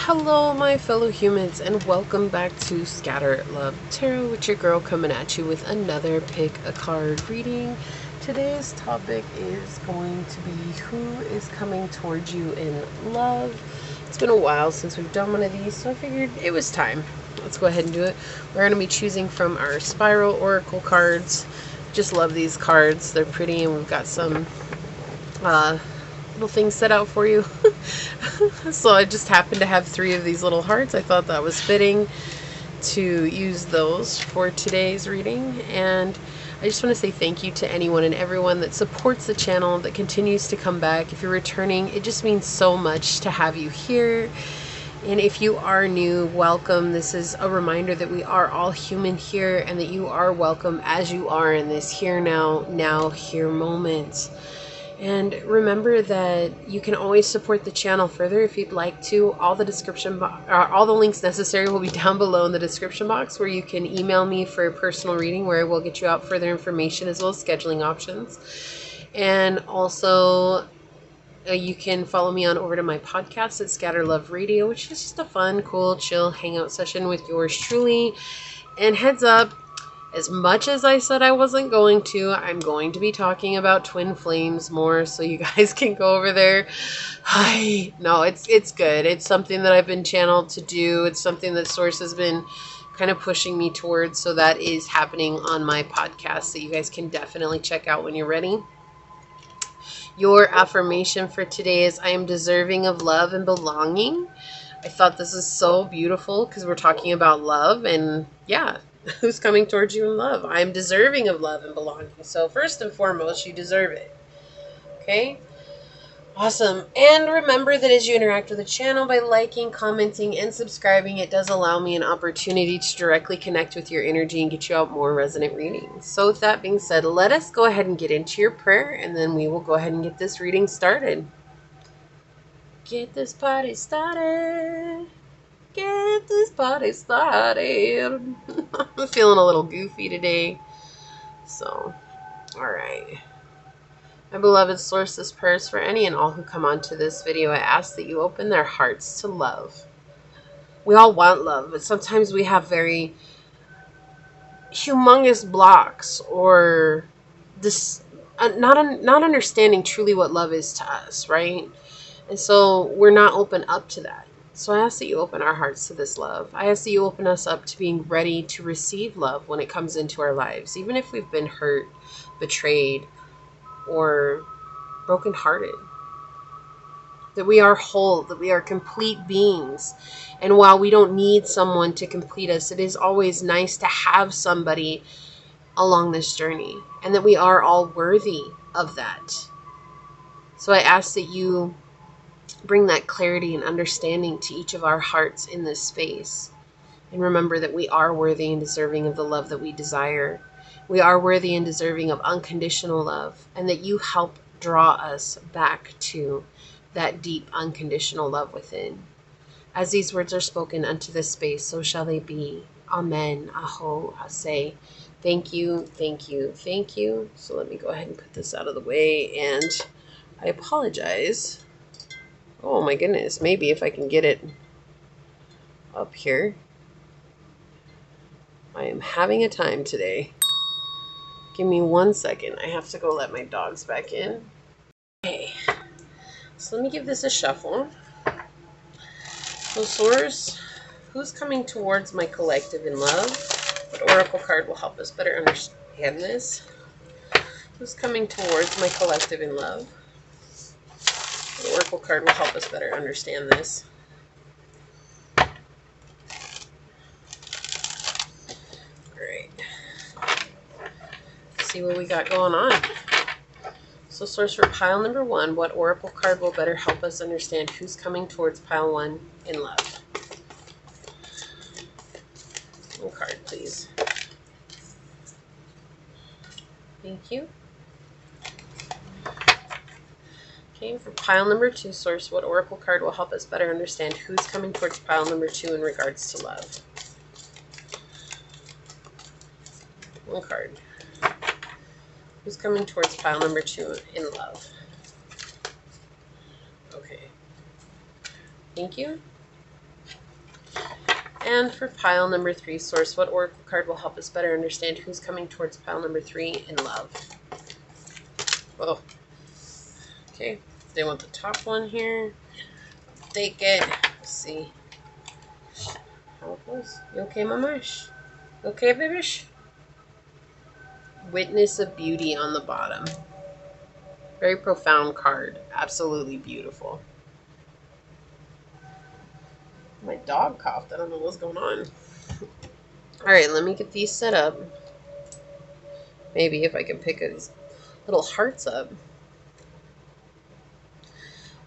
Hello, my fellow humans, and welcome back to Scatter Love Tarot with your girl coming at you with another pick a card reading. Today's topic is going to be who is coming towards you in love. It's been a while since we've done one of these, so I figured it was time. Let's go ahead and do it. We're going to be choosing from our Spiral Oracle cards. Just love these cards. They're pretty, and we've got some little things set out for you. So I just happened to have 3 of these little hearts. I thought that was fitting to use those for today's reading, and I just want to say thank you to anyone and everyone that supports the channel, that continues to come back. If you're returning, it just means so much to have you here. And if you are new, welcome. This is a reminder that we are all human here, and that you are welcome as you are in this here now here moment. And remember that you can always support the channel further if you'd like to. All the links necessary will be down below in the description box, where you can email me for a personal reading, where I will get you out further information as well as scheduling options. And also, you can follow me on over to my podcast at Scatter Love Radio, which is just a fun, cool, chill hangout session with yours truly. And heads up, as much as I said I wasn't going to, I'm going to be talking about twin flames more, so you guys can go over there. No, it's good. It's something that I've been channeled to do. It's something that Source has been kind of pushing me towards, so that is happening on my podcast, so you guys can definitely check out when you're ready. Your affirmation for today is, I am deserving of love and belonging. I thought this is so beautiful because we're talking about love, and yeah, who's coming towards you in love? I'm deserving of love and belonging. So first and foremost, you deserve it. Okay? Awesome. And remember that as you interact with the channel by liking, commenting, and subscribing, it does allow me an opportunity to directly connect with your energy and get you out more resonant readings. So with that being said, let us go ahead and get into your prayer, and then we will go ahead and get this reading started. Get this party started. Get this party started. I'm feeling a little goofy today. So, alright. My beloved Source, this prayer is for any and all who come onto this video. I ask that you open their hearts to love. We all want love, but sometimes we have very humongous blocks, or this not understanding truly what love is to us, right? And so we're not open up to that. So I ask that you open our hearts to this love. I ask that you open us up to being ready to receive love when it comes into our lives, even if we've been hurt, betrayed, or brokenhearted. That we are whole, that we are complete beings. And while we don't need someone to complete us, it is always nice to have somebody along this journey, and that we are all worthy of that. So I ask that you bring that clarity and understanding to each of our hearts in this space. And remember that we are worthy and deserving of the love that we desire. We are worthy and deserving of unconditional love, and that you help draw us back to that deep unconditional love within. As these words are spoken unto this space, so shall they be. Amen. Aho. Aseh. Thank you. Thank you. Thank you. So let me go ahead and put this out of the way, and I apologize. Oh my goodness, maybe if I can get it up here. I am having a time today. Give me 1 second. I have to go let my dogs back in. Okay, so let me give this a shuffle. So Source, who's coming towards my collective in love? What oracle card will help us better understand this? Who's coming towards my collective in love? The oracle card will help us better understand this. Great. Let's see what we got going on. So Source, for pile number 1, what oracle card will better help us understand who's coming towards pile 1 in love? One card, please. Thank you. Okay, for pile number 2, Source, what oracle card will help us better understand who's coming towards pile number 2 in regards to love? One card. Who's coming towards pile number 2 in love? Okay. Thank you. And for pile number 3, Source, what oracle card will help us better understand who's coming towards pile number 3 in love? Whoa. Okay, they want the top one here. Take it. Let's see. How it goes. You okay, mamash? You okay, babish? Witness of beauty on the bottom. Very profound card. Absolutely beautiful. My dog coughed. I don't know what's going on. Alright, let me get these set up. Maybe if I can pick these little hearts up.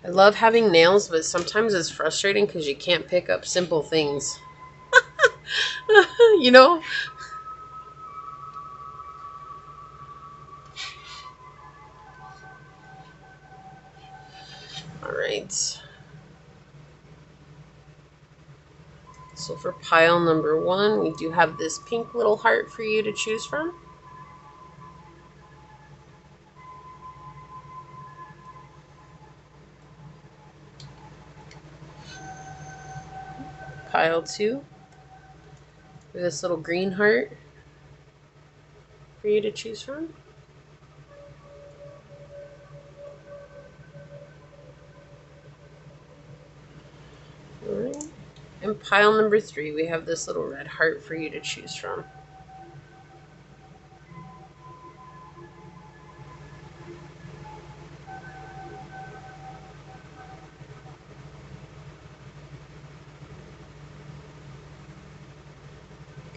I love having nails, but sometimes it's frustrating because you can't pick up simple things. You know? Alright. So for pile number 1, we do have this pink little heart for you to choose from. Pile 2, with this little green heart for you to choose from. Alright. And pile number 3, we have this little red heart for you to choose from.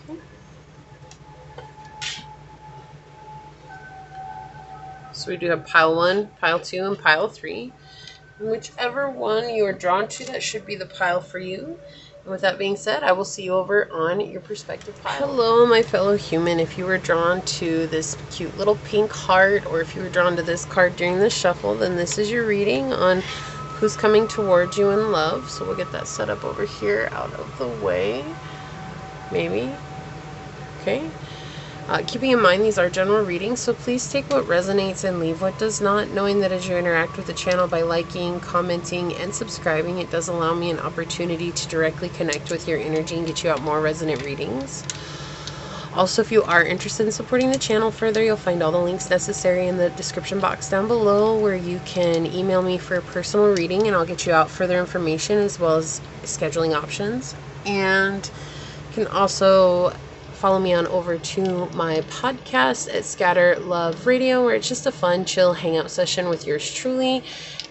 Okay. So we do have pile 1, pile 2, and pile 3. And whichever one you are drawn to, that should be the pile for you. And with that being said, I will see you over on your perspective pile. Hello, my fellow human. If you were drawn to this cute little pink heart, or if you were drawn to this card during the shuffle, then this is your reading on who's coming towards you in love. So we'll get that set up over here out of the way. Maybe. Okay. Keeping in mind these are general readings, so please take what resonates and leave what does not, knowing that as you interact with the channel by liking, commenting, and subscribing, it does allow me an opportunity to directly connect with your energy and get you out more resonant readings. Also, if you are interested in supporting the channel further, you'll find all the links necessary in the description box down below, where you can email me for a personal reading and I'll get you out further information as well as scheduling options. And you can also follow me on over to my podcast at Scatter Love Radio, where it's just a fun, chill hangout session with yours truly.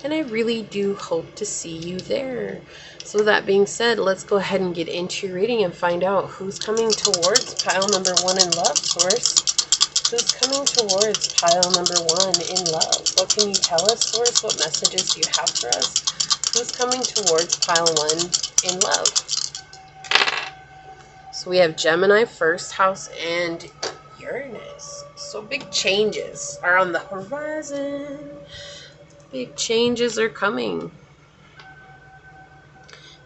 And I really do hope to see you there. So with that being said, let's go ahead and get into your reading and find out who's coming towards pile number 1 in love, Source. Who's coming towards pile number 1 in love? What can you tell us, Source? What messages do you have for us? Who's coming towards pile 1 in love? So we have Gemini, first house, and Uranus. So big changes are on the horizon. Big changes are coming.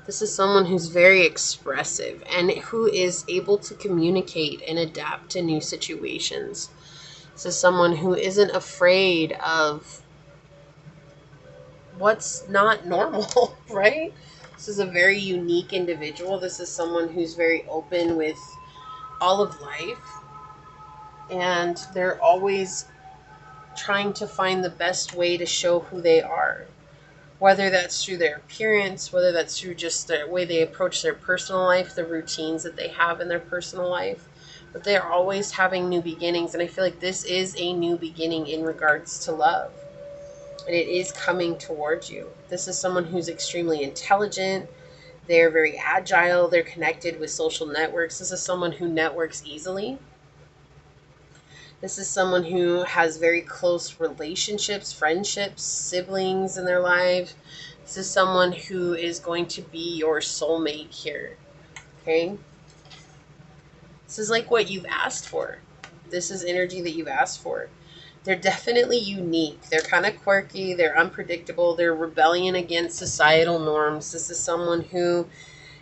This is someone who's very expressive and who is able to communicate and adapt to new situations. This is someone who isn't afraid of what's not normal, right? This is a very unique individual. This is someone who's very open with all of life. And they're always trying to find the best way to show who they are. Whether that's through their appearance, whether that's through just the way they approach their personal life, the routines that they have in their personal life. But they are always having new beginnings. And I feel like this is a new beginning in regards to love. And it is coming towards you. This is someone who's extremely intelligent. They're very agile. They're connected with social networks. This is someone who networks easily. This is someone who has very close relationships, friendships, siblings in their life. This is someone who is going to be your soulmate here. Okay? This is like what you've asked for. This is energy that you've asked for. They're definitely unique. They're kind of quirky. They're unpredictable. They're rebellion against societal norms. This is someone who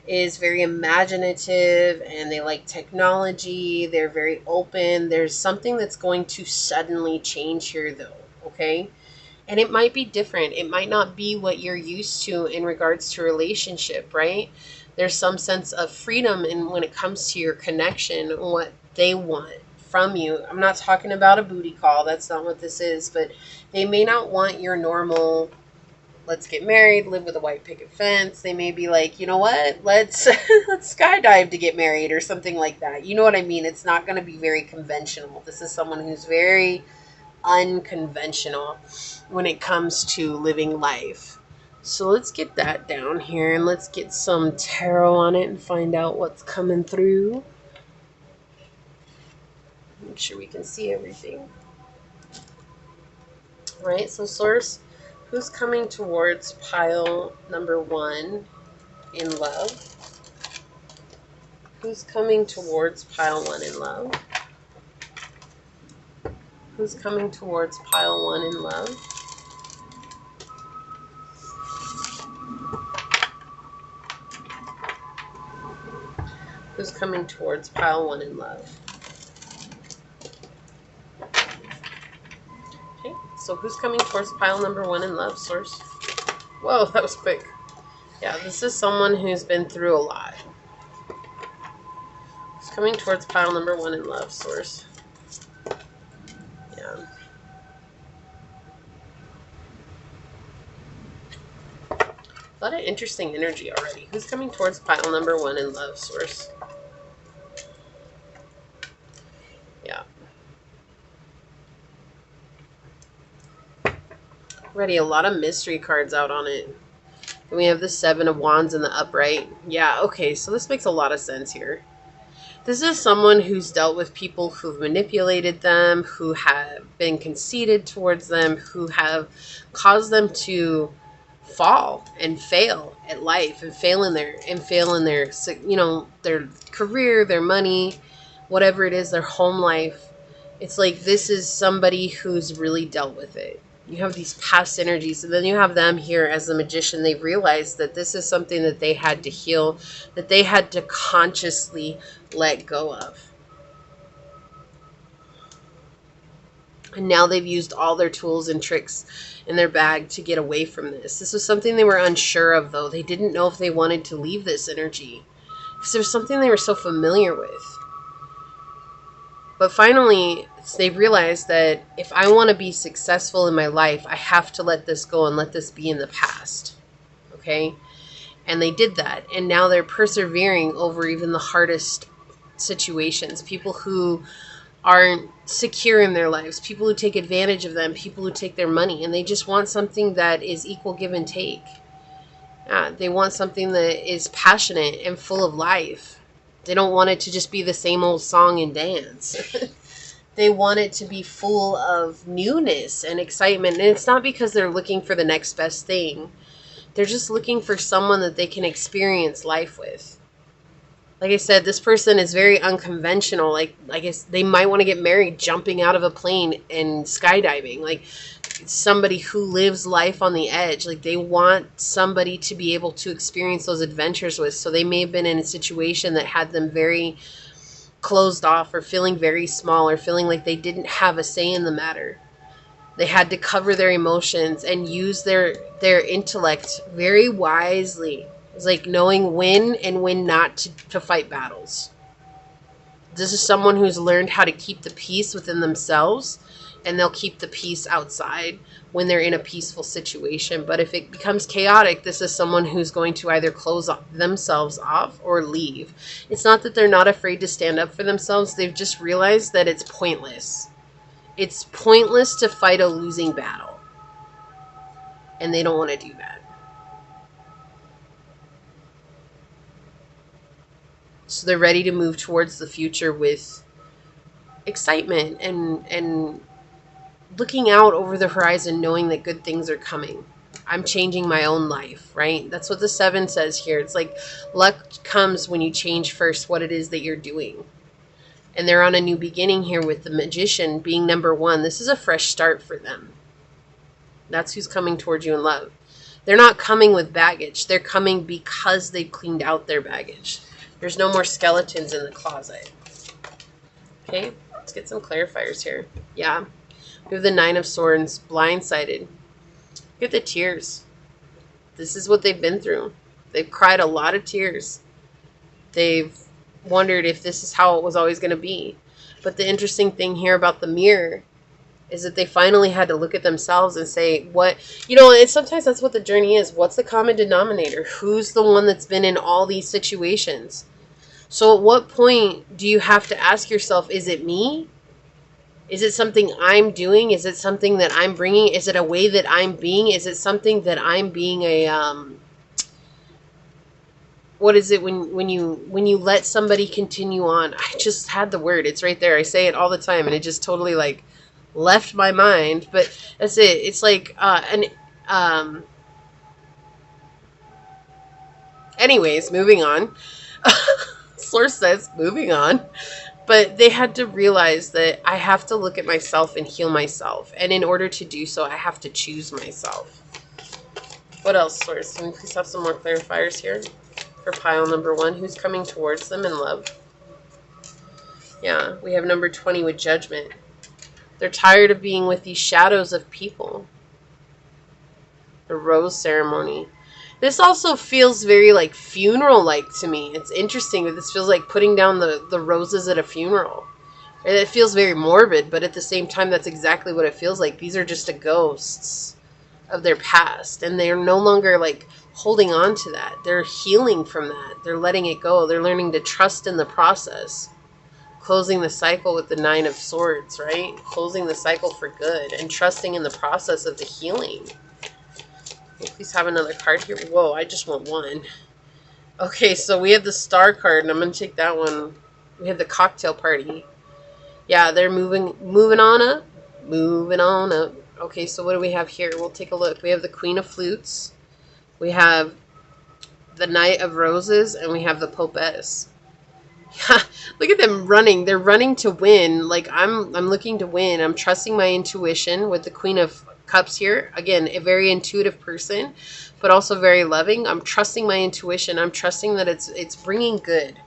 is very imaginative and they like technology. They're very open. There's something that's going to suddenly change here though, okay? And it might be different. It might not be what you're used to in regards to relationship, right? There's some sense of freedom in when it comes to your connection, what they want from you. I'm not talking about a booty call. That's not what this is. But they may not want your normal, let's get married, live with a white picket fence. They may be like, you know what, let's let's skydive to get married or something like that. You know what I mean? It's not going to be very conventional. This is someone who's very unconventional when it comes to living life. So let's get that down here and let's get some tarot on it and find out what's coming through. Make sure we can see everything. All right, so Source, who's coming towards pile number 1 in love? Who's coming towards pile 1 in love? Who's coming towards pile 1 in love? Who's coming towards pile 1 in love? Okay, so who's coming towards pile number 1 in love, Source? Whoa, that was quick. Yeah, this is someone who's been through a lot. Who's coming towards pile number 1 in love, Source? Yeah. A lot of interesting energy already. Who's coming towards pile number 1 in love, Source? Yeah. Already a lot of mystery cards out on it. And we have the 7 of Wands in the upright. Yeah, okay, so this makes a lot of sense here. This is someone who's dealt with people who've manipulated them, who have been conceited towards them, who have caused them to fall and fail at life and fail in their you know, their career, their money, whatever it is, their home life. It's like this is somebody who's really dealt with it. You have these past energies, and then you have them here as the Magician. They've realized that this is something that they had to heal, that they had to consciously let go of. And now they've used all their tools and tricks in their bag to get away from this. This was something they were unsure of, though. They didn't know if they wanted to leave this energy, because there was something they were so familiar with. But finally, they realized that if I want to be successful in my life, I have to let this go and let this be in the past. Okay? And they did that. And now they're persevering over even the hardest situations. People who aren't secure in their lives, people who take advantage of them, people who take their money, and they just want something that is equal give and take. They want something that is passionate and full of life. They don't want it to just be the same old song and dance. They want it to be full of newness and excitement. And it's not because they're looking for the next best thing. They're just looking for someone that they can experience life with. Like I said, this person is very unconventional. Like I guess they might want to get married jumping out of a plane and skydiving. Like somebody who lives life on the edge. Like they want somebody to be able to experience those adventures with. So they may have been in a situation that had them very closed off, or feeling very small, or feeling like they didn't have a say in the matter. They had to cover their emotions and use their intellect very wisely. It's like knowing when and when not to fight battles. This is someone who's learned how to keep the peace within themselves, and they'll keep the peace outside when they're in a peaceful situation. But if it becomes chaotic, this is someone who's going to either close themselves off or leave. It's not that they're not afraid to stand up for themselves. They've just realized that it's pointless. It's pointless to fight a losing battle. And they don't want to do that. So they're ready to move towards the future with excitement and looking out over the horizon, knowing that good things are coming. I'm changing my own life, right? That's what the 7 says here. It's like luck comes when you change first what it is that you're doing. And they're on a new beginning here with the Magician being number 1. This is a fresh start for them. That's who's coming towards you in love. They're not coming with baggage. They're coming because they've cleaned out their baggage. There's no more skeletons in the closet. Okay, let's get some clarifiers here. Yeah, we have the 9 of Swords, blindsided. Look at the tears. This is what they've been through. They've cried a lot of tears. They've wondered if this is how it was always going to be. But the interesting thing here about the mirror is that they finally had to look at themselves and say, what, and sometimes that's what the journey is. What's the common denominator? Who's the one that's been in all these situations? So at what point do you have to ask yourself, is it me? Is it something I'm doing? Is it something that I'm bringing? Is it a way that I'm being? Is it something that I'm being what is it when you let somebody continue on? I just had the word. It's right there. I say it all the time, and it just totally like left my mind. But that's it. It's like anyways, moving on. Source says moving on. But they had to realize that I have to look at myself and heal myself. And in order to do so, I have to choose myself. What else, Source? Can we please have some more clarifiers here for pile number 1? Who's coming towards them in love? Yeah, we have number 20 with judgment. They're tired of being with these shadows of people. The rose ceremony. This also feels very like funeral-like to me. It's interesting that this feels like putting down the roses at a funeral. And it feels very morbid, but at the same time, that's exactly what it feels like. These are just the ghosts of their past, and they're no longer like holding on to that. They're healing from that. They're letting it go. They're learning to trust in the process. Closing the cycle with the 9 of Swords, right? Closing the cycle for good and trusting in the process of the healing. Please have another card here. Whoa, I just want one. Okay, so we have the Star card, and I'm going to take that one. We have the cocktail party. Yeah, they're moving on up. Moving on up. Okay, so what do we have here? We'll take a look. We have the Queen of Flutes. We have the Knight of Roses, and we have the Popess. Yeah, look at them running. They're running to win. Like, I'm looking to win. I'm trusting my intuition with the Queen of Cups here. Again, a very intuitive person, but also very loving. I'm trusting my intuition. I'm trusting that it's bringing good,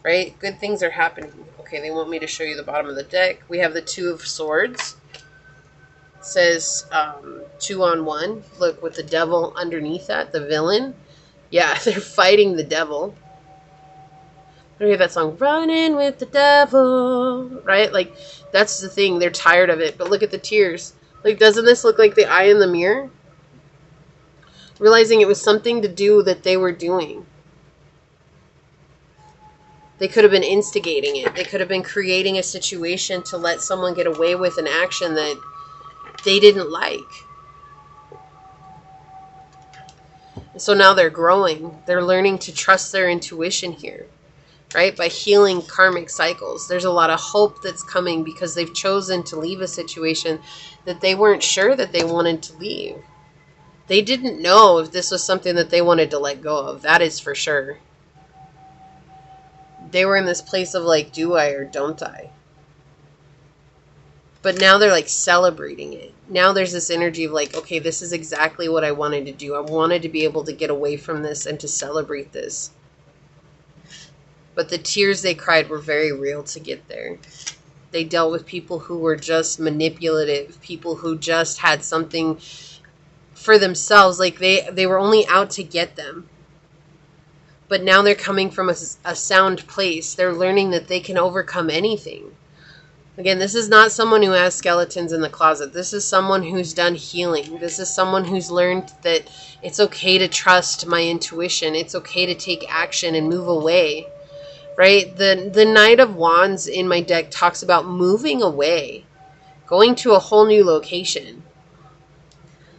right? Good things are happening. Okay, they want me to show you the bottom of the deck. We have the 2 of Swords. It says 2 on 1. Look, with the devil underneath that, the villain. Yeah, they're fighting the devil. I hear that song, running with the devil, right? Like, that's the thing. They're tired of it. But look at the tears. Like, doesn't this look like the eye in the mirror? Realizing it was something to do that they were doing. They could have been instigating it. They could have been creating a situation to let someone get away with an action that they didn't like. And so now they're growing. They're learning to trust their intuition here, right? By healing karmic cycles. There's a lot of hope that's coming because they've chosen to leave a situation that they weren't sure that they wanted to leave. They didn't know if this was something that they wanted to let go of. That is for sure. They were in this place of like, do I or don't I? But now they're like celebrating it. Now there's this energy of like, okay, this is exactly what I wanted to do. I wanted to be able to get away from this and to celebrate this. But the tears they cried were very real to get there. They dealt with people who were just manipulative, people who just had something for themselves. Like they were only out to get them. But now they're coming from a sound place. They're learning that they can overcome anything. Again, this is not someone who has skeletons in the closet. This is someone who's done healing. This is someone who's learned that it's okay to trust my intuition. It's okay to take action and move away. Right? The Knight of Wands in my deck talks about moving away, going to a whole new location,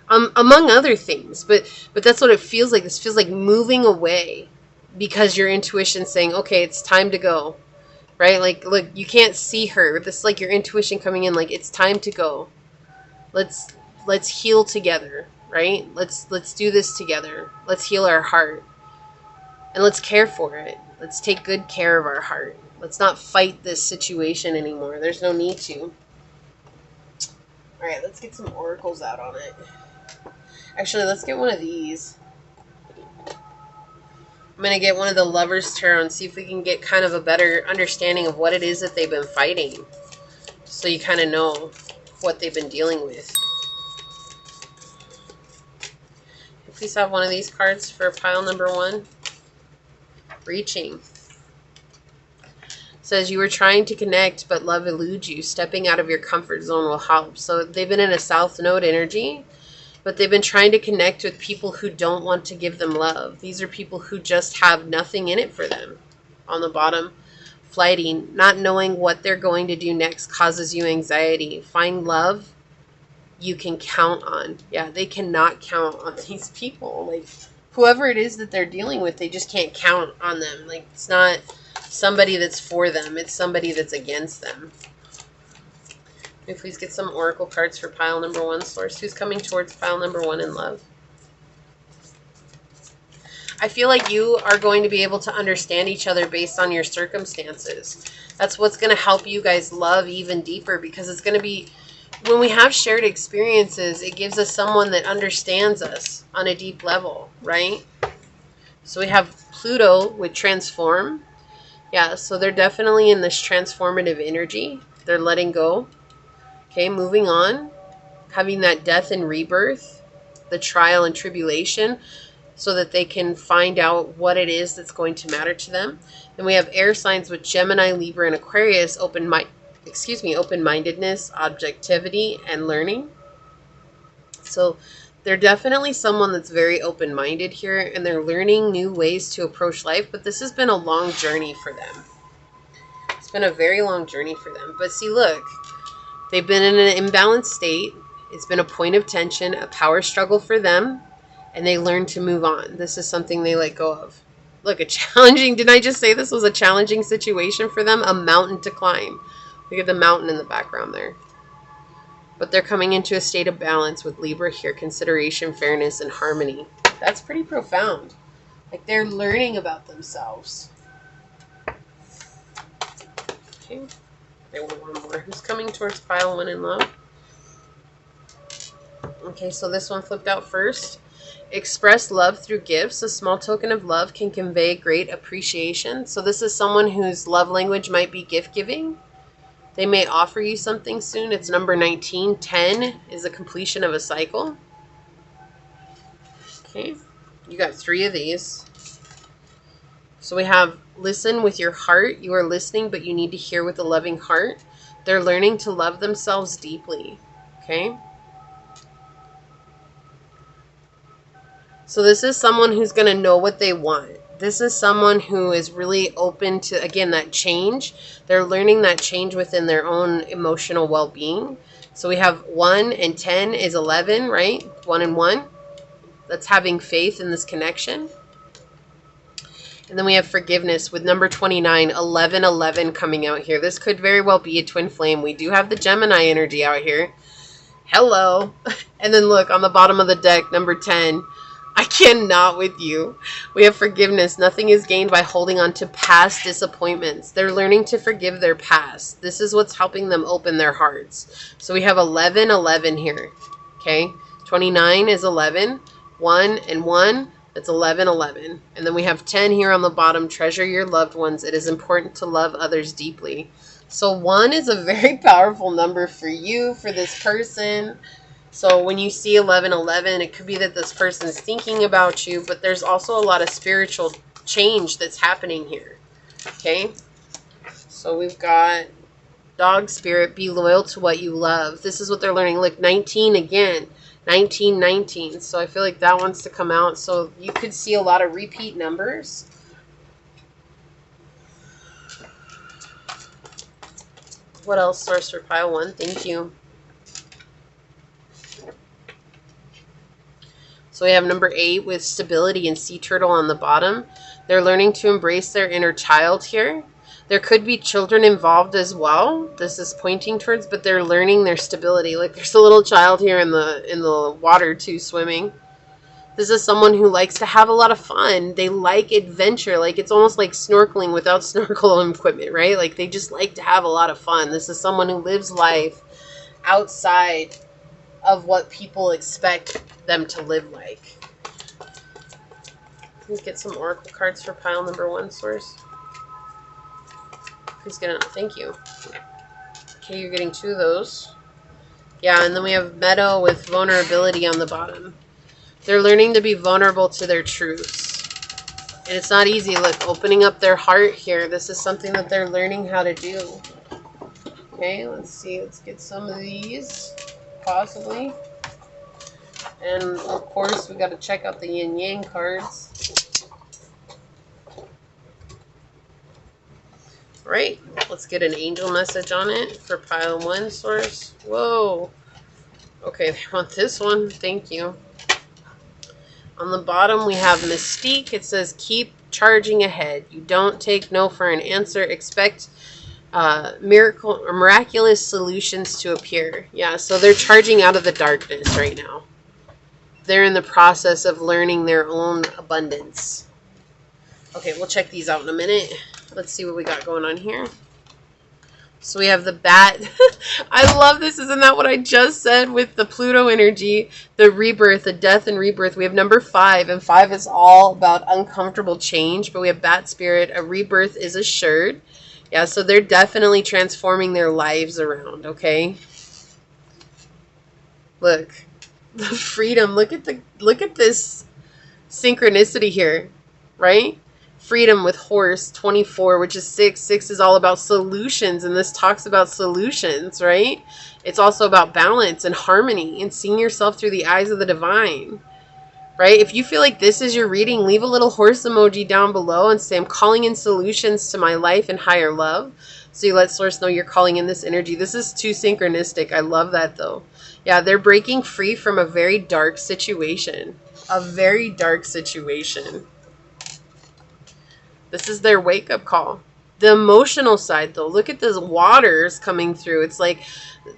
among other things. But that's what it feels like. This feels like moving away because your intuition's saying, okay, it's time to go. Right? Like, look, you can't see her. This is like your intuition coming in, like, it's time to go. Let's heal together, right? Let's do this together. Let's heal our heart. And let's care for it. Let's take good care of our heart. Let's not fight this situation anymore. There's no need to. All right, let's get some oracles out on it. Actually, let's get one of these. I'm going to get one of the Lovers Tarot and see if we can get kind of a better understanding of what it is that they've been fighting. So you kind of know what they've been dealing with. Please have one of these cards for pile number 1. Reaching. Says you were trying to connect, but love eludes you. Stepping out of your comfort zone will help. So they've been in a South Node energy, but they've been trying to connect with people who don't want to give them love. These are people who just have nothing in it for them. On the bottom, flighting. Not knowing what they're going to do next causes you anxiety. Find love you can count on. Yeah, they cannot count on these people. Like, whoever it is that they're dealing with, they just can't count on them. Like, it's not somebody that's for them. It's somebody that's against them. May please get some oracle cards for pile number 1, source. Who's coming towards pile number 1 in love? I feel like you are going to be able to understand each other based on your circumstances. That's what's going to help you guys love even deeper, because it's going to be, when we have shared experiences, it gives us someone that understands us on a deep level, right? So we have Pluto with transform. Yeah, so they're definitely in this transformative energy. They're letting go. Okay, moving on. Having that death and rebirth, the trial and tribulation, so that they can find out what it is that's going to matter to them. Then we have air signs with Gemini, Libra, and Aquarius, open-mindedness, objectivity, and learning. So they're definitely someone that's very open-minded here, and they're learning new ways to approach life, but this has been a long journey for them. It's been a very long journey for them. But see, look, they've been in an imbalanced state. It's been a point of tension, a power struggle for them, and they learn to move on. This is something they let go of. Look, a challenging, didn't I just say this was a challenging situation for them? A mountain to climb. Look at the mountain in the background there. But they're coming into a state of balance with Libra here. Consideration, fairness, and harmony. That's pretty profound. Like, they're learning about themselves. Okay. They want one more. Who's coming towards pile 1 in love? Okay, so this one flipped out first. Express love through gifts. A small token of love can convey great appreciation. So this is someone whose love language might be gift giving. They may offer you something soon. It's number 19. 10 is the completion of a cycle. Okay, you got 3 of these. So we have listen with your heart. You are listening, but you need to hear with a loving heart. They're learning to love themselves deeply. Okay. So this is someone who's going to know what they want. This is someone who is really open to, again, that change. They're learning that change within their own emotional well-being. So we have 1 and 10 is 11, right? 1 and 1. That's having faith in this connection. And then we have forgiveness with number 29, 11, 11 coming out here. This could very well be a twin flame. We do have the Gemini energy out here. Hello. And then look, on the bottom of the deck, number 10. I cannot with you. We have forgiveness. Nothing is gained by holding on to past disappointments. They're learning to forgive their past. This is what's helping them open their hearts. So we have 11, 11 here. Okay. 29 is 11. 1 and 1. That's 11, 11. And then we have 10 here on the bottom. Treasure your loved ones. It is important to love others deeply. So 1 is a very powerful number for you, for this person. So when you see 11, 11, it could be that this person is thinking about you, but there's also a lot of spiritual change that's happening here. Okay. So we've got dog spirit, be loyal to what you love. This is what they're learning. Look, 19 again. 19, 19. So I feel like that wants to come out. So you could see a lot of repeat numbers. What else, source for pile 1? Thank you. So we have number 8 with stability and sea turtle on the bottom. They're learning to embrace their inner child here. There could be children involved as well. This is pointing towards, but they're learning their stability. Like, there's a little child here in the water too, swimming. This is someone who likes to have a lot of fun. They like adventure. Like, it's almost like snorkeling without snorkel equipment, right? Like, they just like to have a lot of fun. This is someone who lives life outside of what people expect them to live like. Please get some oracle cards for pile number 1, source. Please get it. Thank you. Okay, you're getting 2 of those. Yeah, and then we have meadow with vulnerability on the bottom. They're learning to be vulnerable to their truths. And it's not easy. Look, opening up their heart here. This is something that they're learning how to do. Okay, let's see. Let's get some of these, possibly. And, of course, we got to check out the yin-yang cards. Right, let's get an angel message on it for pile 1, source. Whoa. Okay, they want this one. Thank you. On the bottom, we have Mystique. It says, keep charging ahead. You don't take no for an answer. Expect miraculous solutions to appear. Yeah, so they're charging out of the darkness right now. They're in the process of learning their own abundance. Okay, we'll check these out in a minute. Let's see what we got going on here. So we have the bat. I love this. Isn't that what I just said with the Pluto energy? The rebirth, the death and rebirth. We have number 5. And 5 is all about uncomfortable change. But we have bat spirit. A rebirth is assured. Yeah, so they're definitely transforming their lives around, okay? Look. The freedom. Look at this synchronicity here. Right? Freedom with horse, 24, which is 6. 6 is all about solutions, and this talks about solutions, right? It's also about balance and harmony and seeing yourself through the eyes of the divine, right? If you feel like this is your reading, leave a little horse emoji down below and say, I'm calling in solutions to my life and higher love. So you let source know you're calling in this energy. This is too synchronistic. I love that, though. Yeah, they're breaking free from a very dark situation. A very dark situation. This is their wake-up call. The emotional side, though, look at those waters coming through. It's like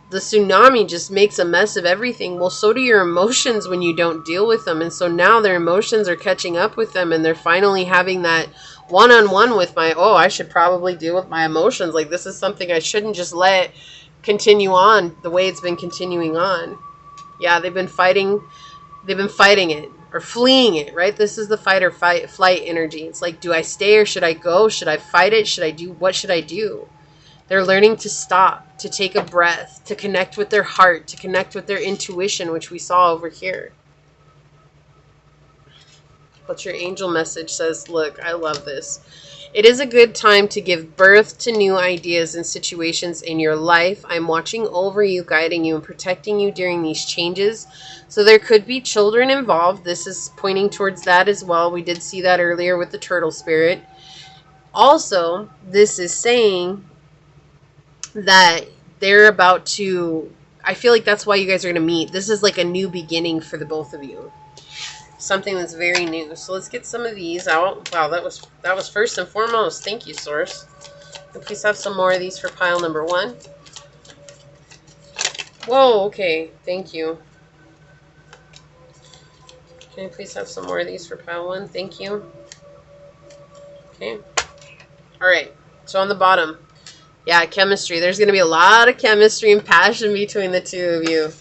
the tsunami just makes a mess of everything. Well, so do your emotions when you don't deal with them. And so now their emotions are catching up with them, and they're finally having that one-on-one with I should probably deal with my emotions. Like, this is something I shouldn't just let continue on the way it's been continuing on. Yeah, they've been fighting it. Or fleeing it, right? This is the fight or flight energy. It's like, do I stay or should I go? Should I fight it? What should I do? They're learning to stop, to take a breath, to connect with their heart, to connect with their intuition, which we saw over here. What your angel message says, look, I love this. It is a good time to give birth to new ideas and situations in your life. I'm watching over you, guiding you, and protecting you during these changes. So there could be children involved. This is pointing towards that as well. We did see that earlier with the turtle spirit. Also, this is saying that they're about to, I feel like that's why you guys are going to meet. This is like a new beginning for the both of you. Something that's very new. So let's get some of these out. Wow, that was first and foremost. Thank you, source. And please have some more of these for pile number 1. Whoa, okay. Thank you. Can you please have some more of these for pile 1? Thank you. Okay. All right. So on the bottom, yeah, chemistry. There's going to be a lot of chemistry and passion between the two of you.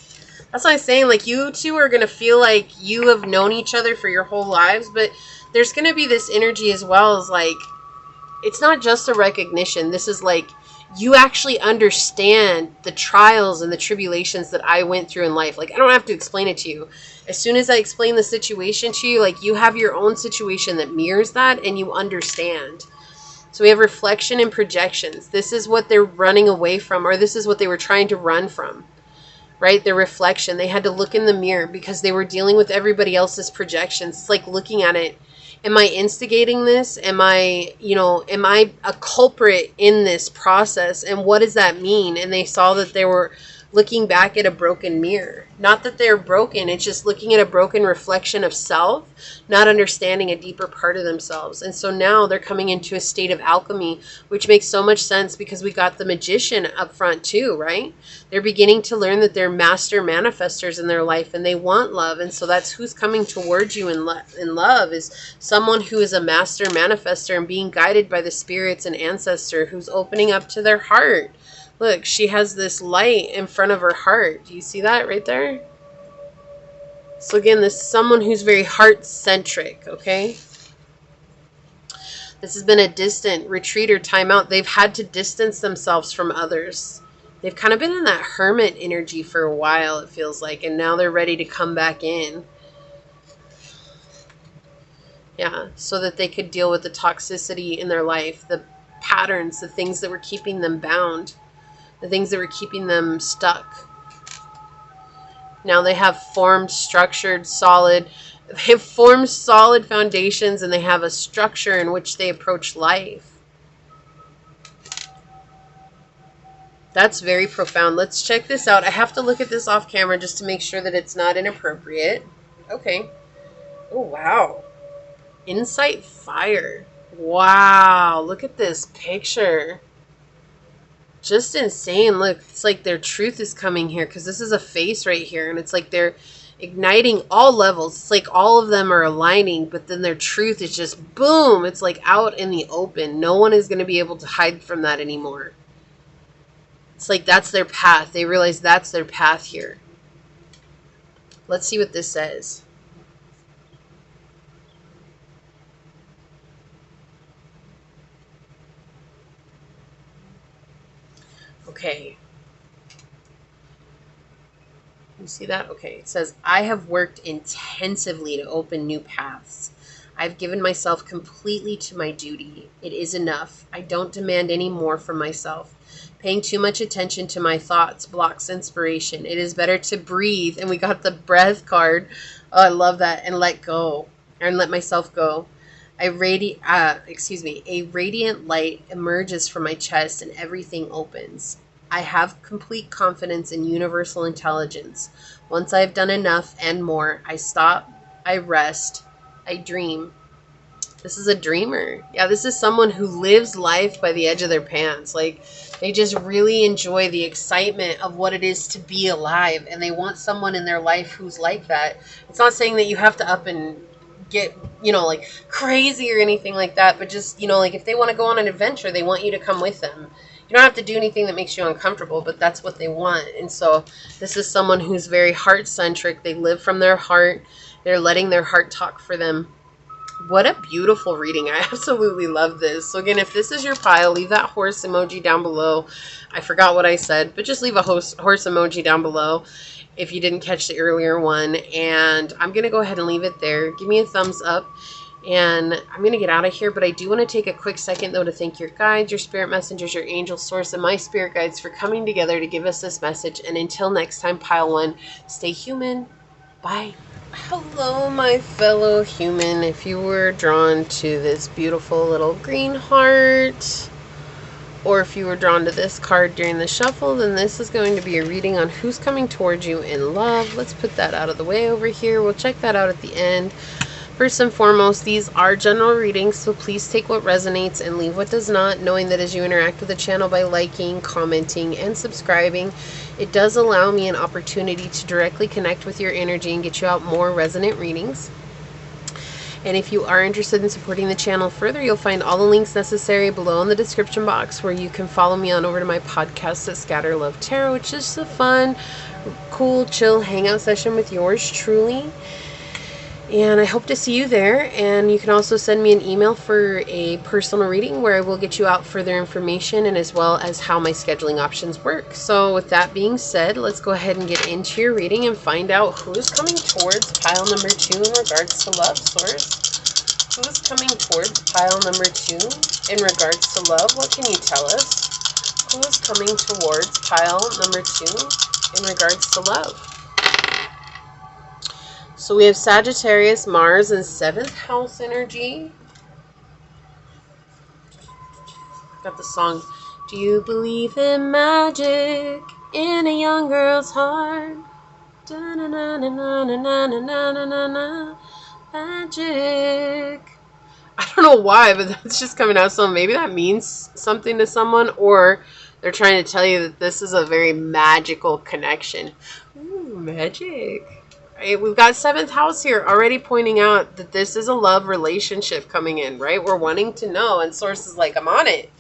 That's why I'm saying, like, you two are going to feel like you have known each other for your whole lives, but there's going to be this energy as well as, like, it's not just a recognition. This is, like, you actually understand the trials and the tribulations that I went through in life. Like, I don't have to explain it to you. As soon as I explain the situation to you, like, you have your own situation that mirrors that, and you understand. So we have reflection and projections. This is what they're running away from, or this is what they were trying to run from. Right? Their reflection. They had to look in the mirror because they were dealing with everybody else's projections. It's like looking at it. Am I instigating this? Am I a culprit in this process? And what does that mean? And they saw that they were looking back at a broken mirror. Not that they're broken. It's just looking at a broken reflection of self, not understanding a deeper part of themselves. And so now they're coming into a state of alchemy, which makes so much sense because we got the magician up front too, right? They're beginning to learn that they're master manifestors in their life and they want love. And so that's who's coming towards you in love is someone who is a master manifestor and being guided by the spirits and ancestor who's opening up to their heart. Look, she has this light in front of her heart. Do you see that right there? So again, this is someone who's very heart-centric, okay? This has been a distant retreat or timeout. They've had to distance themselves from others. They've kind of been in that hermit energy for a while, it feels like, and now they're ready to come back in. Yeah, so that they could deal with the toxicity in their life, the patterns, the things that were keeping them bound, the things that were keeping them stuck. Now they have formed, structured, solid, they've formed solid foundations, and they have a structure in which they approach life. That's very profound. Let's check this out. I have to look at this off camera just to make sure that it's not inappropriate. Okay. Oh, wow. Insight fire. Wow. Look at this picture. Just insane. Look, it's like their truth is coming here, because this is a face right here, and it's like they're igniting all levels. It's like all of them are aligning, but then their truth is just boom. It's like out in the open. No one is going to be able to hide from that anymore. It's like that's their path. They realize that's their path here. Let's see what this says. Okay. You see that? Okay. It says, I have worked intensively to open new paths. I've given myself completely to my duty. It is enough. I don't demand any more from myself. Paying too much attention to my thoughts blocks inspiration. It is better to breathe. And we got the breath card. Oh, I love that. And let go. And let myself go. A radiant light emerges from my chest and everything opens. I have complete confidence in universal intelligence. Once I have done enough and more, I stop, I rest, I dream. This is a dreamer. Yeah, this is someone who lives life by the edge of their pants. Like, they just really enjoy the excitement of what it is to be alive, and they want someone in their life who's like that. It's not saying that you have to up and get, like crazy or anything like that, but just, like if they want to go on an adventure, they want you to come with them. You don't have to do anything that makes you uncomfortable, but that's what they want. And so this is someone who's very heart-centric. They live from their heart. They're letting their heart talk for them. What a beautiful reading. I absolutely love this. So again, if this is your pile, leave that horse emoji down below. I forgot what I said, but just leave a horse emoji down below if you didn't catch the earlier one. And I'm going to go ahead and leave it there. Give me a thumbs up. And I'm going to get out of here, but I do want to take a quick second, though, to thank your guides, your spirit messengers, your angel source, and my spirit guides for coming together to give us this message. And until next time, Pile 1, stay human. Bye. Hello, my fellow human. If you were drawn to this beautiful little green heart, or if you were drawn to this card during the shuffle, then this is going to be a reading on who's coming towards you in love. Let's put that out of the way over here. We'll check that out at the end. First and foremost, these are general readings, so please take what resonates and leave what does not, knowing that as you interact with the channel by liking, commenting, and subscribing, it does allow me an opportunity to directly connect with your energy and get you out more resonant readings. And if you are interested in supporting the channel further, you'll find all the links necessary below in the description box, where you can follow me on over to my podcast at scatterlovetarot, which is a fun, cool, chill hangout session with yours truly. And I hope to see you there. And you can also send me an email for a personal reading, where I will get you out further information, and as well as how my scheduling options work. So with that being said, let's go ahead and get into your reading and find out who is coming towards pile number 2 in regards to love, source. Who is coming towards pile number 2 in regards to love? What can you tell us? Who is coming towards pile number 2 in regards to love? So we have Sagittarius, Mars, and 7th house energy. Got the song, do you believe in magic in a young girl's heart? Da-na-na-na-na-na-na-na-na-na-na. Magic. I don't know why, but that's just coming out. So maybe that means something to someone, or they're trying to tell you that this is a very magical connection. Ooh, magic. We've got 7th house here already pointing out that this is a love relationship coming in, right? We're wanting to know, and source is like, I'm on it.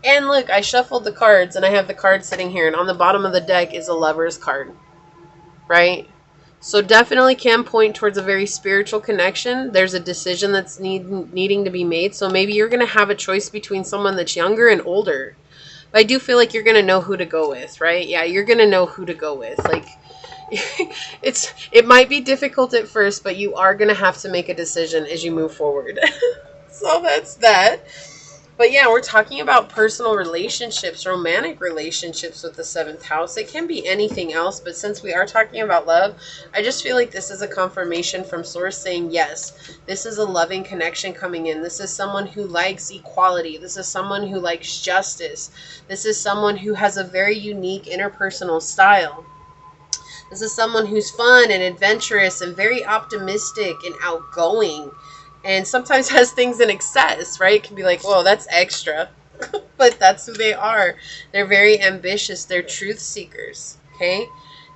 And look, I shuffled the cards, and I have the card sitting here, and on the bottom of the deck is a lover's card, right? So definitely can point towards a very spiritual connection. There's a decision that's needing to be made. So maybe you're going to have a choice between someone that's younger and older. But I do feel like you're going to know who to go with, right? Yeah, you're going to know who to go with. Like, it might be difficult at first, but you are going to have to make a decision as you move forward. So that's that. But yeah, we're talking about personal relationships, romantic relationships with the seventh house. It can be anything else, but since we are talking about love, I just feel like this is a confirmation from source saying, yes, this is a loving connection coming in. This is someone who likes equality. This is someone who likes justice. This is someone who has a very unique interpersonal style. This is someone who's fun and adventurous and very optimistic and outgoing, and sometimes has things in excess, right? It can be like, whoa, that's extra. But that's who they are. They're very ambitious. They're truth seekers, okay?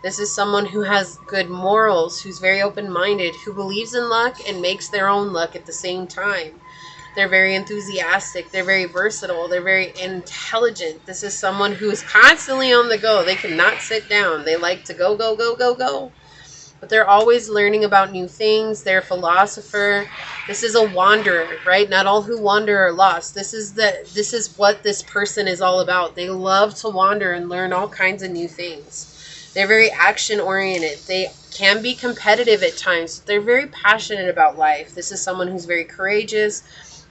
This is someone who has good morals, who's very open-minded, who believes in luck and makes their own luck at the same time. They're very enthusiastic. They're very versatile. They're very intelligent. This is someone who is constantly on the go. They cannot sit down. They like to go, go, go, go, go. But they're always learning about new things. They're a philosopher. This is a wanderer, right? Not all who wander are lost. This is what this person is all about. They love to wander and learn all kinds of new things. They're very action-oriented. They can be competitive at times. They're very passionate about life. This is someone who's very courageous.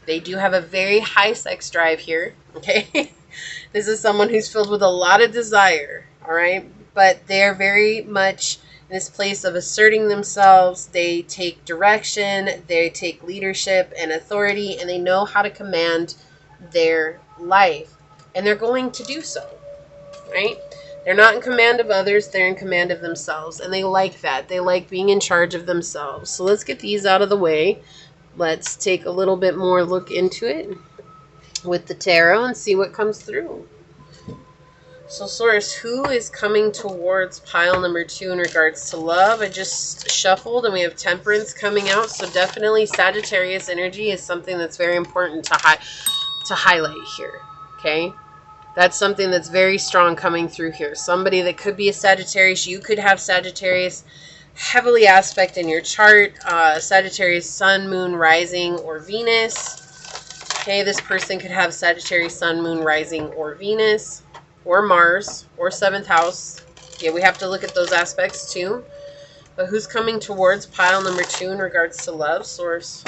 They do have a very high sex drive here, okay? This is someone who's filled with a lot of desire, all right? But they're very much in this place of asserting themselves. They take direction, they take leadership and authority, and they know how to command their life. And they're going to do so, right? They're not in command of others, they're in command of themselves. And they like that. They like being in charge of themselves. So let's get these out of the way. Let's take a little bit more look into it with the tarot and see what comes through. So source, who is coming towards pile number 2 in regards to love? I just shuffled and we have temperance coming out. So definitely Sagittarius energy is something that's very important to highlight here. Okay. That's something that's very strong coming through here. Somebody that could be a Sagittarius. You could have Sagittarius heavily aspect in your chart. Sagittarius sun, moon, rising, or Venus. Okay, this person could have Sagittarius sun, moon, rising, or Venus, or Mars, or 7th house. Yeah, we have to look at those aspects too. But who's coming towards pile number 2 in regards to love, source?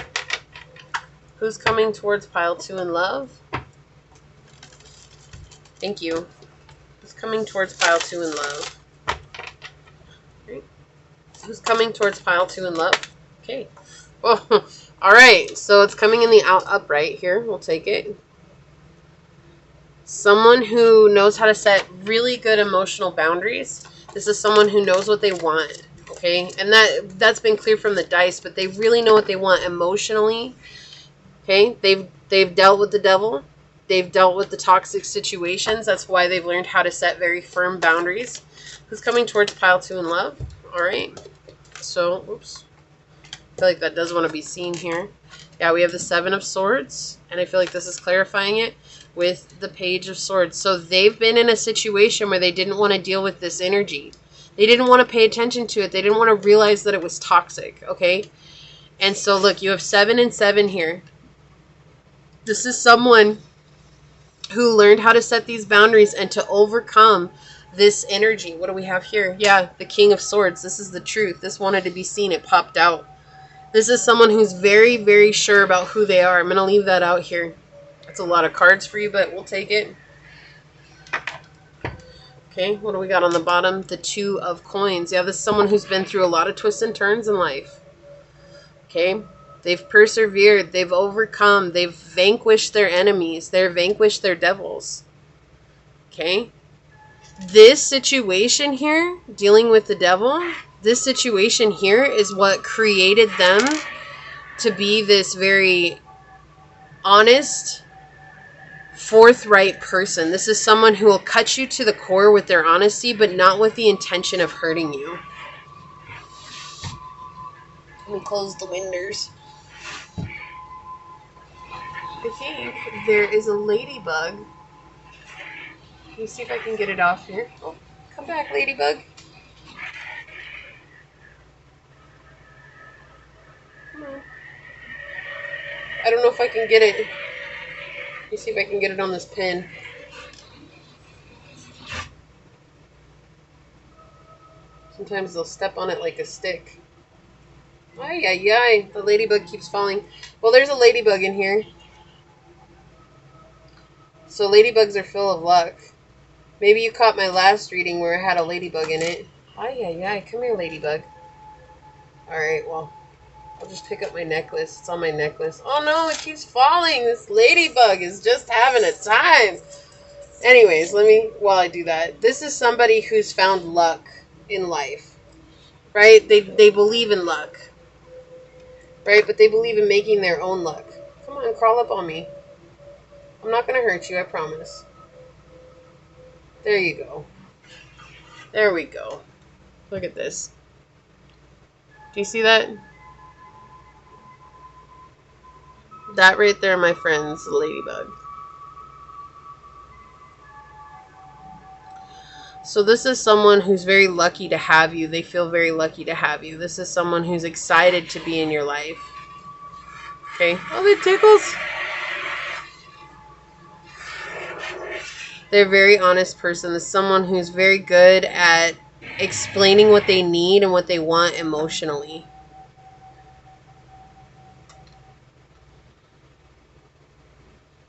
Who's coming towards pile 2 in love? Thank you. Who's coming towards pile 2 in love? Okay. Who's coming towards pile 2 in love? Okay. Oh, all right. So it's coming in the upright here. We'll take it. Someone who knows how to set really good emotional boundaries. This is someone who knows what they want. Okay. And that's been clear from the dice, but they really know what they want emotionally. Okay. They've dealt with the devil. They've dealt with the toxic situations. That's why they've learned how to set very firm boundaries. Who's coming towards pile 2 in love? All right. So, oops. I feel like that does want to be seen here. Yeah, we have the 7 of Swords. And I feel like this is clarifying it with the Page of Swords. So they've been in a situation where they didn't want to deal with this energy. They didn't want to pay attention to it. They didn't want to realize that it was toxic. Okay. And so look, you have 7 and 7 here. This is someone who learned how to set these boundaries and to overcome this energy. What do we have here? Yeah, the King of Swords. This is the truth. This wanted to be seen. It popped out. This is someone who's very, very sure about who they are. I'm going to leave that out here. That's a lot of cards for you, but we'll take it. Okay, what do we got on the bottom? The 2 of Coins. Yeah, this is someone who's been through a lot of twists and turns in life. Okay. They've persevered. They've overcome. They've vanquished their enemies. They've vanquished their devils. Okay? This situation here, dealing with the devil, this situation here is what created them to be this very honest, forthright person. This is someone who will cut you to the core with their honesty, but not with the intention of hurting you. Let me close the windows. I think there is a ladybug. Let me see if I can get it off here. Oh, come back, ladybug. Come on. I don't know if I can get it. Let me see if I can get it on this pin. Sometimes they'll step on it like a stick. Ay, ay, ay. The ladybug keeps falling. Well, there's a ladybug in here. So ladybugs are full of luck. Maybe you caught my last reading where I had a ladybug in it. Ay, ay, ay. Come here, ladybug. Alright, well, I'll just pick up my necklace. It's on my necklace. Oh no, it keeps falling. This ladybug is just having a time. Anyways, while I do that, this is somebody who's found luck in life. Right? They believe in luck. Right? But they believe in making their own luck. Come on, crawl up on me. I'm not going to hurt you, I promise. There you go. There we go. Look at this. Do you see that? That right there, my friends, the ladybug. So this is someone who's very lucky to have you. They feel very lucky to have you. This is someone who's excited to be in your life. Okay. Oh, it tickles. They're a very honest person. This is someone who's very good at explaining what they need and what they want emotionally.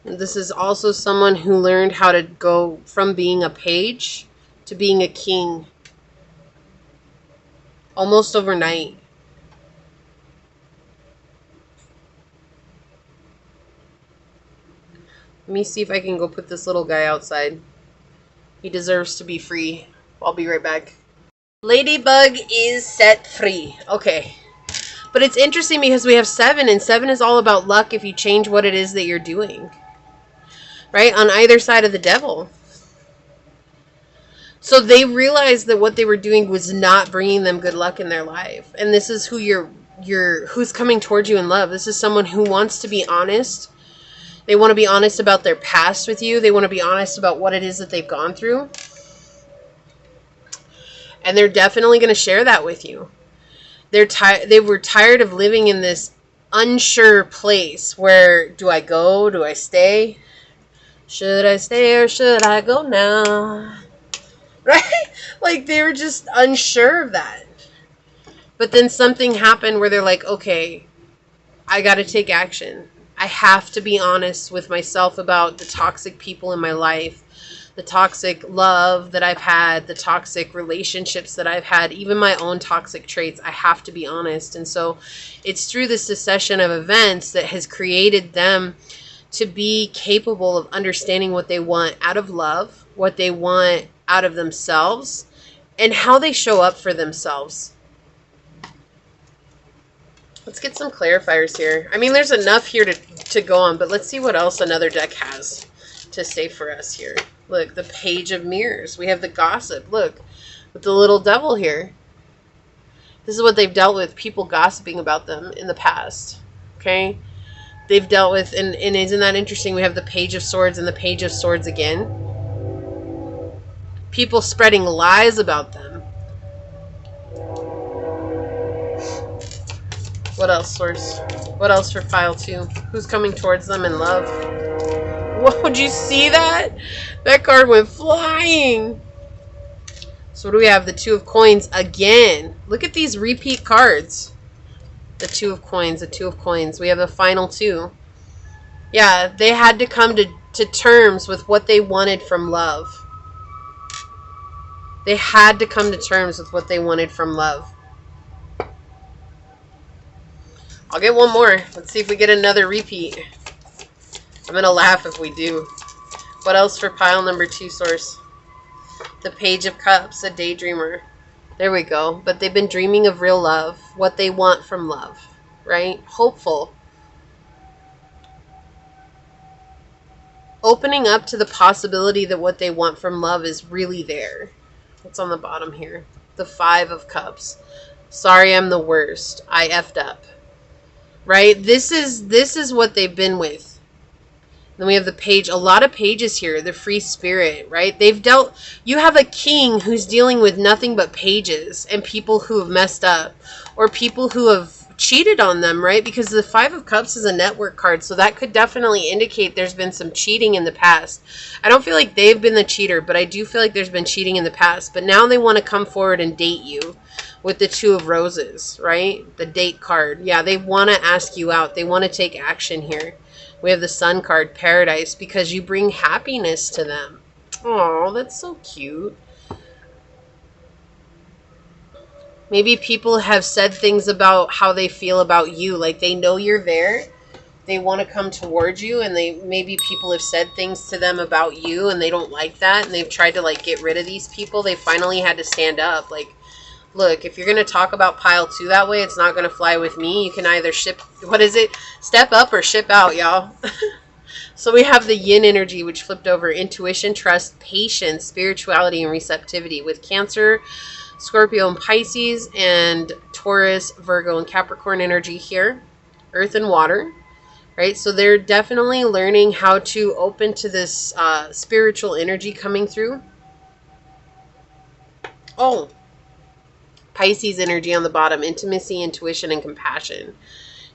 And this is also someone who learned how to go from being a page to being a king almost overnight. Let me see if I can go put this little guy outside. He deserves to be free. I'll be right back. Ladybug is set free. Okay. But it's interesting because we have 7, and 7 is all about luck if you change what it is that you're doing. Right? On either side of the devil. So they realized that what they were doing was not bringing them good luck in their life. And this is who who's coming towards you in love. This is someone who wants to be honest. They want to be honest about their past with you. They want to be honest about what it is that they've gone through. And they're definitely going to share that with you. They were tired of living in this unsure place where, do I go? Do I stay? Should I stay or should I go now? Right? Like they were just unsure of that. But then something happened where they're like, okay, I got to take action. I have to be honest with myself about the toxic people in my life, the toxic love that I've had, the toxic relationships that I've had, even my own toxic traits. I have to be honest. And so it's through this succession of events that has created them to be capable of understanding what they want out of love, what they want out of themselves, and how they show up for themselves. Let's get some clarifiers here. I mean, there's enough here to go on, but let's see what else another deck has to say for us here. Look, the Page of Mirrors. We have the Gossip. Look, with the little devil here. This is what they've dealt with, people gossiping about them in the past. Okay? They've dealt with, and isn't that interesting? We have the Page of Swords and the Page of Swords again. People spreading lies about them. What else, Source? What else for file 2? Who's coming towards them in love? Whoa, did you see that? That card went flying. So what do we have? The 2 of Coins again. Look at these repeat cards. The 2 of Coins, the 2 of Coins. We have the final 2. Yeah, they had to come to terms with what they wanted from love. They had to come to terms with what they wanted from love. I'll get one more. Let's see if we get another repeat. I'm going to laugh if we do. What else for pile number 2, Source? The Page of Cups, a daydreamer. There we go. But they've been dreaming of real love. What they want from love. Right? Hopeful. Opening up to the possibility that what they want from love is really there. What's on the bottom here? The 5 of Cups. Sorry, I'm the worst. I effed up. Right? This is what they've been with. Then we have the Page, a lot of pages here, the Free Spirit, right? You have a king who's dealing with nothing but pages and people who have messed up, or people who have cheated on them, right? Because the Five of Cups is a network card, so that could definitely indicate there's been some cheating in the past. I don't feel like they've been the cheater, but I do feel like there's been cheating in the past. But now they want to come forward and date you with the Two of Roses, right? The date card. Yeah, they want to ask you out. They want to take action here. We have the Sun card, Paradise, because you bring happiness to them. Oh, that's so cute. Maybe people have said things about how they feel about you. Like they know you're there. They want to come towards you, and maybe people have said things to them about you and they don't like that, and they've tried to like get rid of these people. They finally had to stand up. Like, look, if you're going to talk about pile 2 that way, it's not going to fly with me. You can either step up or ship out, y'all. So we have the yin energy, which flipped over: intuition, trust, patience, spirituality, and receptivity, with Cancer, Scorpio, and Pisces, and Taurus, Virgo, and Capricorn energy here. Earth and water, right? So they're definitely learning how to open to this spiritual energy coming through. Oh, Pisces energy on the bottom: intimacy, intuition, and compassion.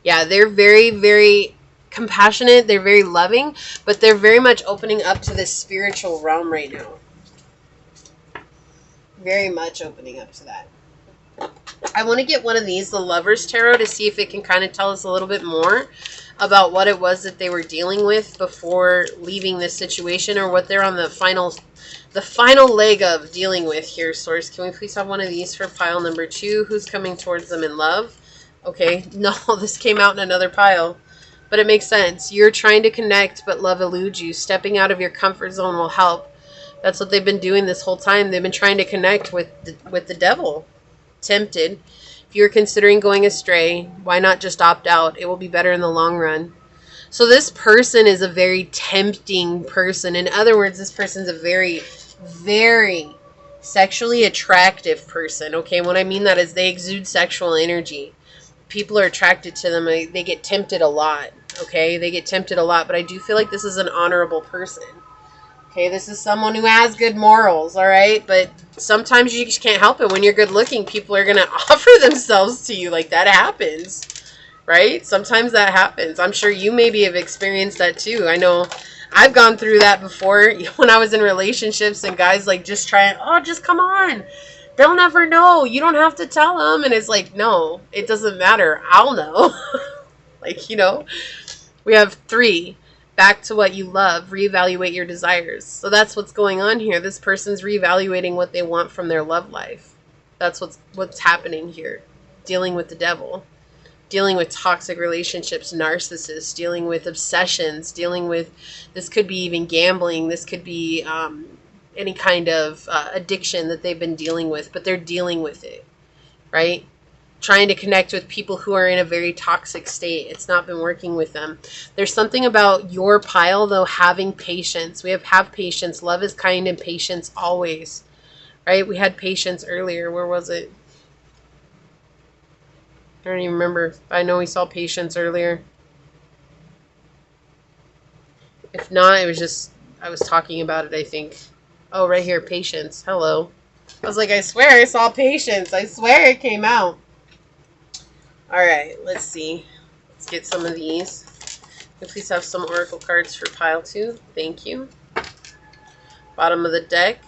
Yeah, they're very, very compassionate. They're very loving, but they're very much opening up to this spiritual realm right now. Very much opening up to that. I want to get one of these, the Lovers Tarot, to see if it can kind of tell us a little bit more about what it was that they were dealing with before leaving this situation, or what they're on the final leg of dealing with here. Source, can we please have one of these for pile number 2? Who's coming towards them in love? Okay, no, this came out in another pile, but it makes sense. You're trying to connect, but love eludes you. Stepping out of your comfort zone will help. That's what they've been doing this whole time. They've been trying to connect with the devil. Tempted. If you're considering going astray, why not just opt out? It will be better in the long run. So this person is a very tempting person. In other words, this person's a very, very sexually attractive person. Okay, what I mean that is they exude sexual energy. People are attracted to them. They get tempted a lot. Okay, they get tempted a lot, but I do feel like this is an honorable person. Okay, this is someone who has good morals, all right? But sometimes you just can't help it. When you're good looking, people are going to offer themselves to you. Like, that happens, right? Sometimes that happens. I'm sure you maybe have experienced that too. I know I've gone through that before when I was in relationships, and guys like just trying, oh, just come on. They'll never know. You don't have to tell them. And it's like, no, it doesn't matter. I'll know. Like, you know, we have 3. Back to what you love. Reevaluate your desires. So that's what's going on here. This person's reevaluating what they want from their love life. That's what's happening here. Dealing with the devil. Dealing with toxic relationships, narcissists, dealing with obsessions, dealing with, this could be even gambling. This could be any kind of addiction that they've been dealing with, but they're dealing with it, right? Trying to connect with people who are in a very toxic state. It's not been working with them. There's something about your pile, though, having patience. We have patience. Love is kind and patience always, right? We had patience earlier. Where was it? I don't even remember. I know we saw patience earlier. If not, it was just, I was talking about it, I think. Oh, right here, patience. Hello. I was like, I swear I saw patience. I swear it came out. All right, let's see. Let's get some of these. Can we please have some oracle cards for pile 2? Thank you. Bottom of the deck,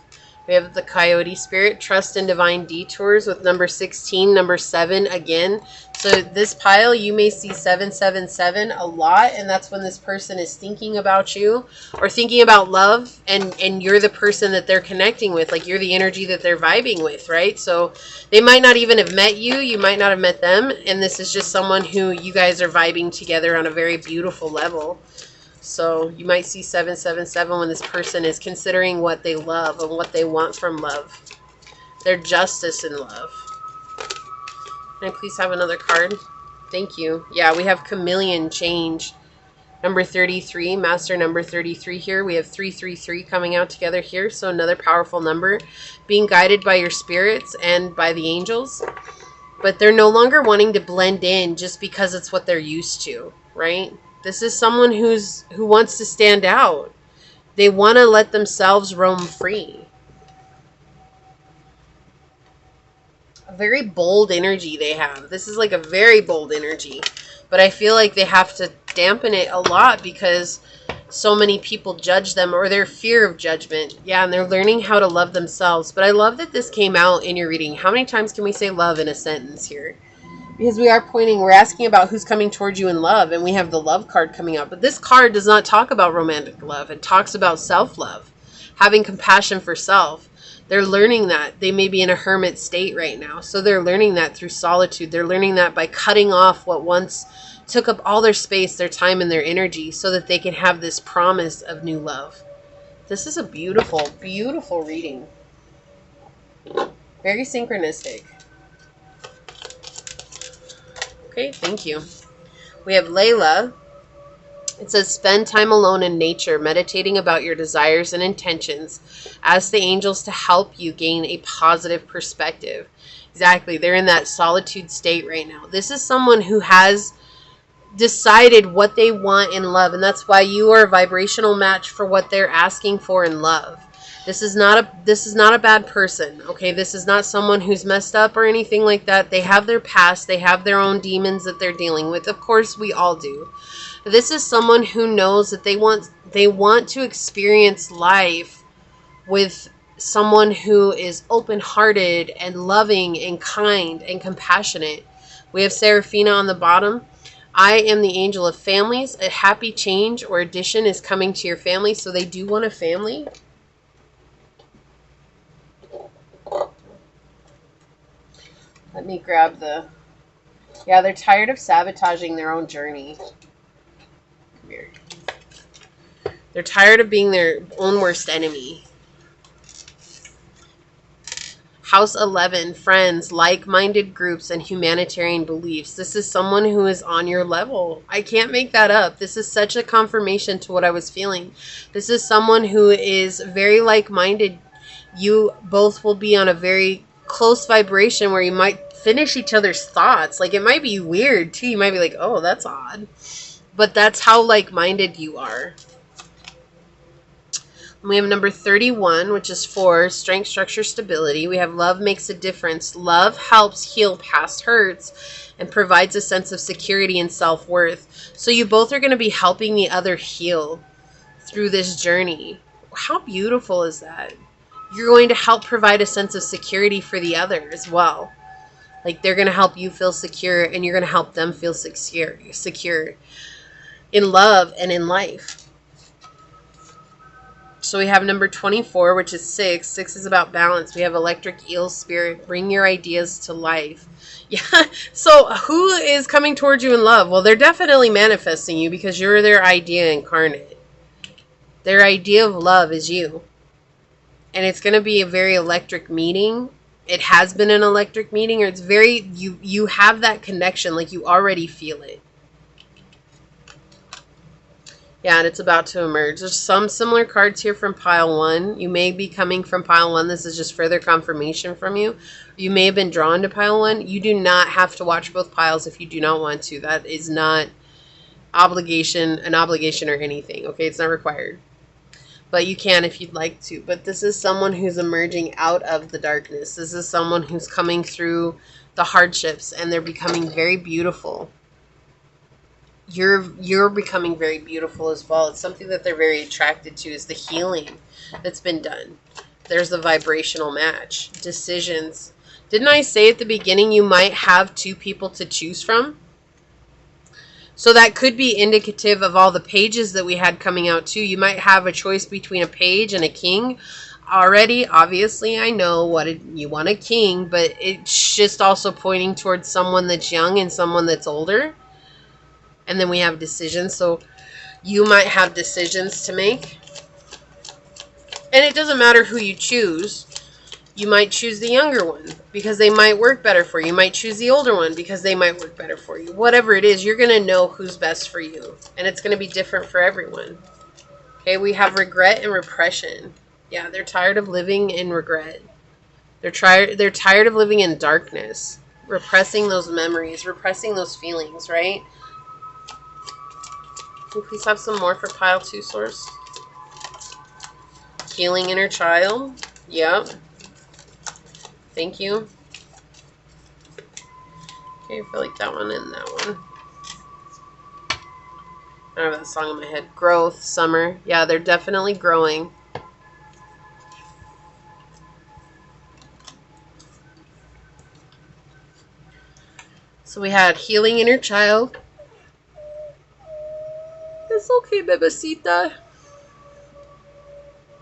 we have the Coyote Spirit, trust in divine detours, with number 16, number 7 again. So this pile, you may see 777 a lot, and that's when this person is thinking about you or thinking about love, and you're the person that they're connecting with. Like, you're the energy that they're vibing with, right? So they might not even have met you. You might not have met them, and this is just someone who you guys are vibing together on a very beautiful level. So you might see 777 when this person is considering what they love and what they want from love. Their justice in love. Can I please have another card? Thank you. Yeah, we have Chameleon Change. Number 33, Master number 33 here. We have 333 coming out together here. So another powerful number. Being guided by your spirits and by the angels. But they're no longer wanting to blend in just because it's what they're used to, right? This is someone who wants to stand out. They want to let themselves roam free. a very bold energy they have. This is like a very bold energy. But I feel like they have to dampen it a lot because so many people judge them, or their fear of judgment. Yeah, and they're learning how to love themselves. But I love that this came out in your reading. How many times can we say love in a sentence here? Because we're asking about who's coming towards you in love, and we have the love card coming out. But this card does not talk about romantic love. It talks about self-love, having compassion for self. They're learning that. They may be in a hermit state right now. So they're learning that through solitude. They're learning that by cutting off what once took up all their space, their time, and their energy so that they can have this promise of new love. This is a beautiful, beautiful reading. Very synchronistic. Okay, thank you. We have Layla. It says, spend time alone in nature, meditating about your desires and intentions. Ask the angels to help you gain a positive perspective. Exactly. They're in that solitude state right now. This is someone who has decided what they want in love, and that's why you are a vibrational match for what they're asking for in love. This is not a bad person, okay? This is not someone who's messed up or anything like that. They have their past. They have their own demons that they're dealing with. Of course, we all do. This is someone who knows that they want to experience life with someone who is open-hearted and loving and kind and compassionate. We have Serafina on the bottom. I am the angel of families. A happy change or addition is coming to your family. So they do want a family. Let me grab the... Yeah, they're tired of sabotaging their own journey. Come here. They're tired of being their own worst enemy. House 11, friends, like-minded groups, and humanitarian beliefs. This is someone who is on your level. I can't make that up. This is such a confirmation to what I was feeling. This is someone who is very like-minded. You both will be on a very close vibration where you might finish each other's thoughts. Like, it might be weird, too. You might be like, oh, that's odd. But that's how like-minded you are. We have number 31, which is 4, strength, structure, stability. We have love makes a difference. Love helps heal past hurts and provides a sense of security and self-worth. So you both are going to be helping the other heal through this journey. How beautiful is that? You're going to help provide a sense of security for the other as well. Like, they're going to help you feel secure, and you're going to help them feel secure in love and in life. So we have number 24, which is 6. 6 is about balance. We have electric eel spirit. Bring your ideas to life. Yeah. So who is coming towards you in love? Well, they're definitely manifesting you because you're their idea incarnate. Their idea of love is you. And it's going to be a very electric meeting. It has been an electric meeting, or it's very, you have that connection, like you already feel it. Yeah, and it's about to emerge. There's some similar cards here from pile 1. You may be coming from pile 1. This is just further confirmation from you. You may have been drawn to pile 1. You do not have to watch both piles if you do not want to. That is not an obligation or anything. Okay, it's not required. But you can if you'd like to. But this is someone who's emerging out of the darkness. This is someone who's coming through the hardships, and they're becoming very beautiful. You're becoming very beautiful as well. It's something that they're very attracted to, is the healing that's been done. There's the vibrational match. Decisions. Didn't I say at the beginning you might have 2 people to choose from? So that could be indicative of all the pages that we had coming out too. You might have a choice between a page and a king. Already, obviously, I know you want a king, but it's just also pointing towards someone that's young and someone that's older. And then we have decisions. So you might have decisions to make. And it doesn't matter who you choose. You might choose the younger one because they might work better for you. You might choose the older one because they might work better for you. Whatever it is, you're going to know who's best for you. And it's going to be different for everyone. Okay, we have regret and repression. Yeah, they're tired of living in regret. They're tired of living in darkness. Repressing those memories. Repressing those feelings, right? Can we please have some more for pile 2, source? Healing inner child. Yep. Thank you. Okay, I feel like that one and that one. I don't have that song in my head. Growth, summer. Yeah, they're definitely growing. So we had healing inner child. It's okay, bebecita.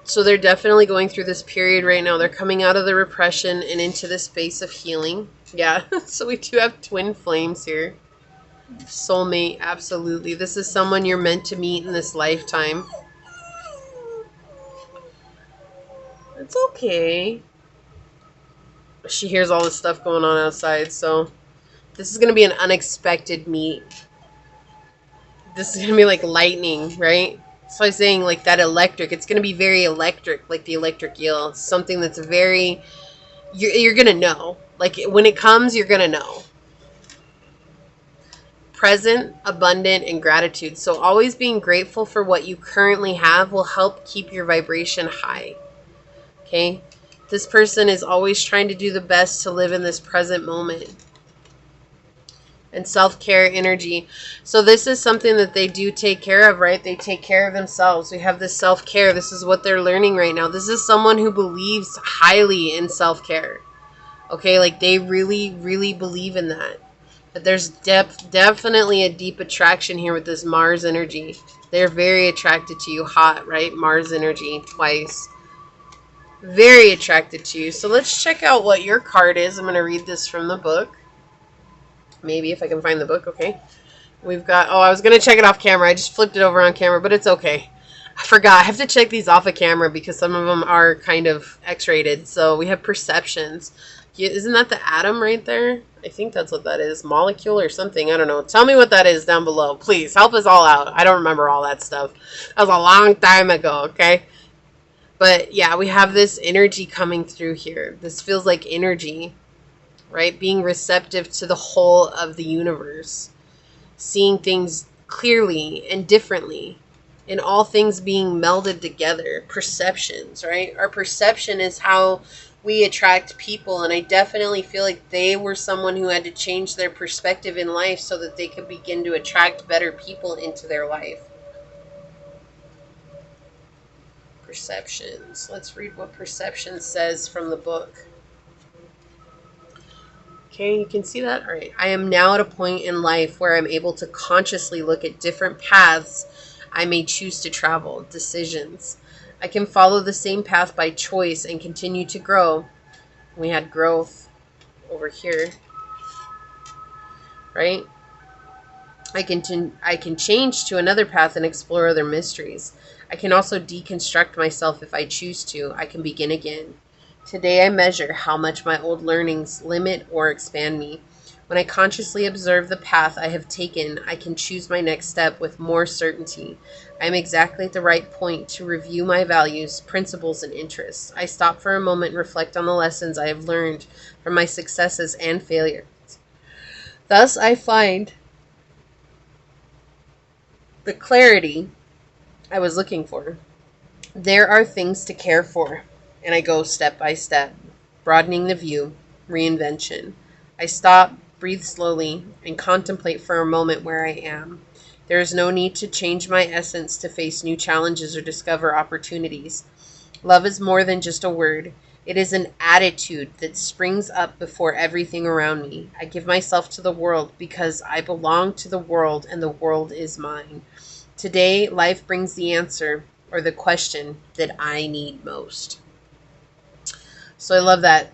So they're definitely going through this period right now. They're coming out of the repression and into this space of healing. Yeah, so we do have twin flames here. Soulmate, absolutely. This is someone you're meant to meet in this lifetime. It's okay. She hears all this stuff going on outside, so this is going to be an unexpected meet. This is going to be like lightning, right? So I'm saying like that electric. It's going to be very electric, like the electric eel. Something that's very... You're going to know. Like when it comes, you're going to know. Present, abundant, and gratitude. So always being grateful for what you currently have will help keep your vibration high. Okay? This person is always trying to do the best to live in this present moment. And self-care energy. So this is something that they do take care of, right? They take care of themselves. We have this self-care. This is what they're learning right now. This is someone who believes highly in self-care. Okay? Like they really, really believe in that. But there's definitely a deep attraction here with this Mars energy. They're very attracted to you. Hot, right? Mars energy twice. Very attracted to you. So let's check out what your card is. I'm going to read this from the book. Maybe if I can find the book, okay? We've got... Oh, I was going to check it off camera. I just flipped it over on camera, but it's okay. I forgot. I have to check these off of camera because some of them are kind of X-rated. So we have perceptions. Isn't that the atom right there? I think that's what that is. Molecule or something. I don't know. Tell me what that is down below. Please, help us all out. I don't remember all that stuff. That was a long time ago, okay? But yeah, we have this energy coming through here. This feels like energy, right? Being receptive to the whole of the universe. Seeing things clearly and differently. And all things being melded together. Perceptions, right? Our perception is how we attract people, and I definitely feel like they were someone who had to change their perspective in life so that they could begin to attract better people into their life. Perceptions. Let's read what perception says from the book. Okay, you can see that? All right. I am now at a point in life where I'm able to consciously look at different paths I may choose to travel, decisions. I can follow the same path by choice and continue to grow. We had growth over here, right? I can change to another path and explore other mysteries. I can also deconstruct myself if I choose to. I can begin again. Today I measure how much my old learnings limit or expand me. When I consciously observe the path I have taken, I can choose my next step with more certainty. I am exactly at the right point to review my values, principles, and interests. I stop for a moment and reflect on the lessons I have learned from my successes and failures. Thus, I find the clarity I was looking for. There are things to care for, and I go step by step, broadening the view, reinvention. I stop, breathe slowly, and contemplate for a moment where I am. There is no need to change my essence to face new challenges or discover opportunities. Love is more than just a word. It is an attitude that springs up before everything around me. I give myself to the world because I belong to the world and the world is mine. Today, life brings the answer or the question that I need most. So I love that.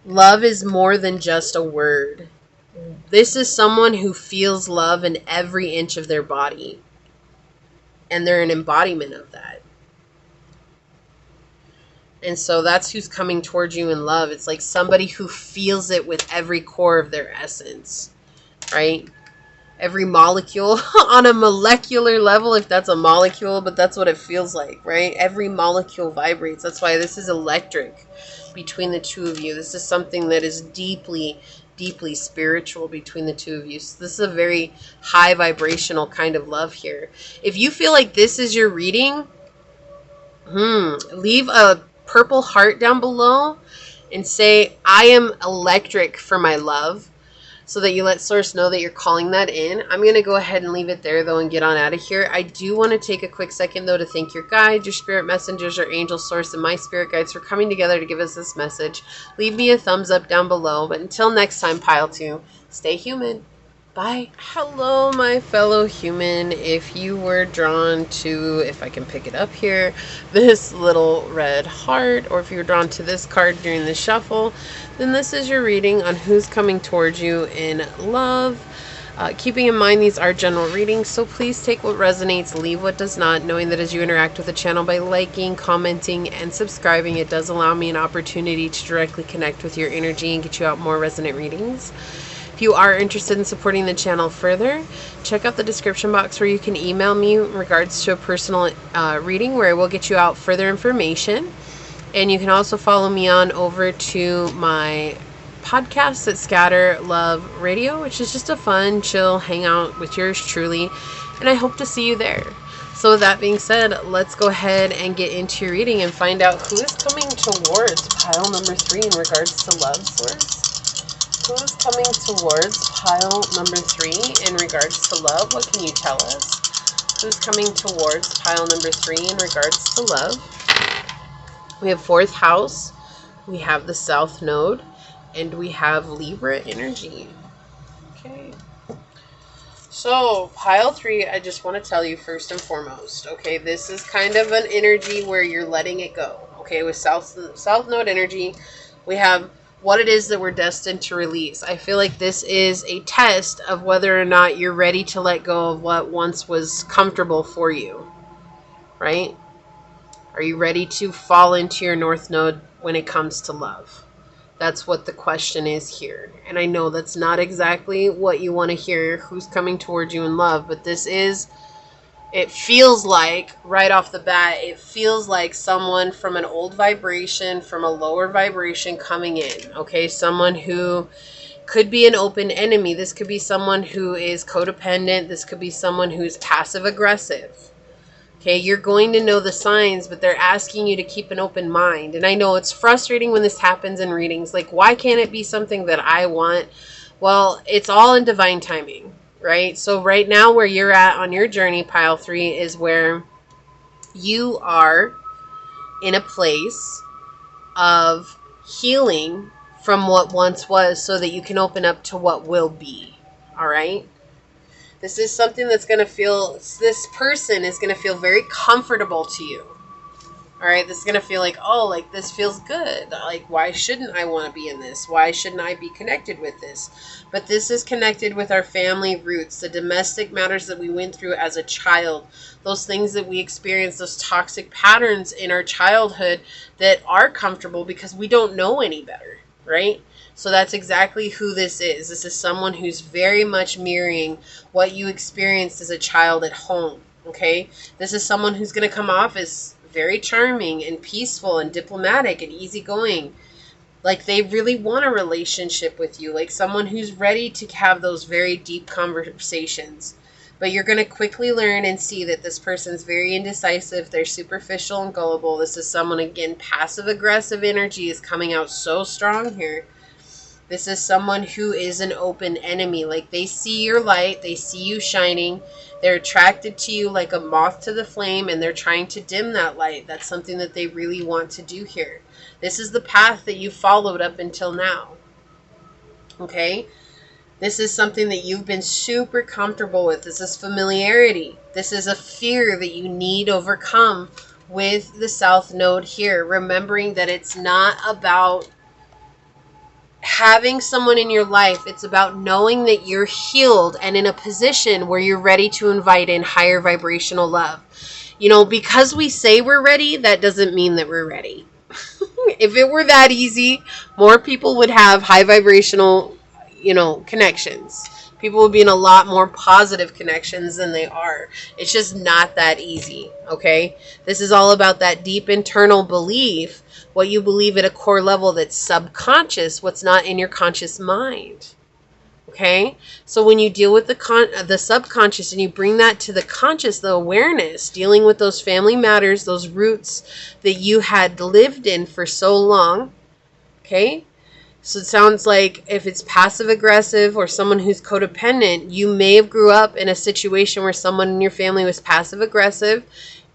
Love is more than just a word. This is someone who feels love in every inch of their body. And they're an embodiment of that. And so that's who's coming towards you in love. It's like somebody who feels it with every core of their essence. Right? Every molecule on a molecular level, if that's a molecule, but that's what it feels like, right? Every molecule vibrates. That's why this is electric between the two of you. This is something that is deeply, deeply spiritual between the two of you. So this is a very high vibrational kind of love here. If you feel like this is your reading, leave a purple heart down below and say, I am electric for my love. so that you let Source know that you're calling that in. I'm going to go ahead and leave it there, though, and get on out of here. I do want to take a quick second, though, to thank your guides, your spirit messengers, your angel Source, and my spirit guides for coming together to give us this message. Leave me a thumbs up down below. But until next time, Pile 2, stay human. Bye. Hello, my fellow human. If you were drawn to, if I can pick it up here, this little red heart, or if you were drawn to this card during the shuffle, then this is your reading on who's coming towards you in love. Keeping in mind these are general readings, so please take what resonates, leave what does not, knowing that as you interact with the channel by liking, commenting, and subscribing, it does allow me an opportunity to directly connect with your energy and get you out more resonant readings. If you are interested in supporting the channel further, check out the description box where you can email me in regards to a personal reading where I will get you out further information. And you can also follow me on over to my podcast at Scatter Love Radio, which is just a fun, chill hangout with yours truly. And I hope to see you there. So with that being said, let's go ahead and get into your reading and find out who is coming towards pile number 3 in regards to love, Source. Who is coming towards pile number 3 in regards to love? What can you tell us? Who's coming towards pile number 3 in regards to love? We have 4th house, we have the South Node, and we have Libra energy. Okay. So, pile 3, I just want to tell you first and foremost, okay, this is kind of an energy where you're letting it go. Okay, with South Node energy, we have what it is that we're destined to release. I feel like this is a test of whether or not you're ready to let go of what once was comfortable for you, right? Are you ready to fall into your North Node when it comes to love? That's what the question is here. And I know that's not exactly what you want to hear, who's coming towards you in love, but this is, it feels like, right off the bat, it feels like someone from an old vibration, from a lower vibration coming in, okay? Someone who could be an open enemy. This could be someone who is codependent. This could be someone who's passive-aggressive, okay? You're going to know the signs, but they're asking you to keep an open mind. And I know it's frustrating when this happens in readings. Like, why can't it be something that I want? Well, it's all in divine timing. Right? So right now where you're at on your journey, pile 3, is where you are in a place of healing from what once was so that you can open up to what will be. All right? This is something that's going to feel, this person is going to feel very comfortable to you. All right, this is going to feel like, oh, like this feels good. Like, why shouldn't I want to be in this? Why shouldn't I be connected with this? But this is connected with our family roots, the domestic matters that we went through as a child, those things that we experienced, those toxic patterns in our childhood that are comfortable because we don't know any better, right? So that's exactly who this is. This is someone who's very much mirroring what you experienced as a child at home, okay? This is someone who's going to come off as very charming and peaceful and diplomatic and easygoing. Like they really want a relationship with you. Like someone who's ready to have those very deep conversations. But you're going to quickly learn and see that this person's very indecisive. They're superficial and gullible. This is someone, again, passive-aggressive energy is coming out so strong here. This is someone who is an open enemy. Like they see your light. They see you shining. They're attracted to you like a moth to the flame, and they're trying to dim that light. That's something that they really want to do here. This is the path that you followed up until now. Okay? This is something that you've been super comfortable with. This is familiarity. This is a fear that you need overcome with the South Node here. Remembering that it's not about having someone in your life. It's about knowing that you're healed and in a position where you're ready to invite in higher vibrational love. You know, because we say we're ready, that doesn't mean that we're ready. If it were that easy, more people would have high vibrational, connections. People would be in a lot more positive connections than they are. It's just not that easy, okay? This is all about that deep internal belief, what you believe at a core level that's subconscious, what's not in your conscious mind, okay? So when you deal with the subconscious and you bring that to the conscious, the awareness, dealing with those family matters, those roots that you had lived in for so long, okay? So it sounds like if it's passive aggressive or someone who's codependent, you may have grew up in a situation where someone in your family was passive aggressive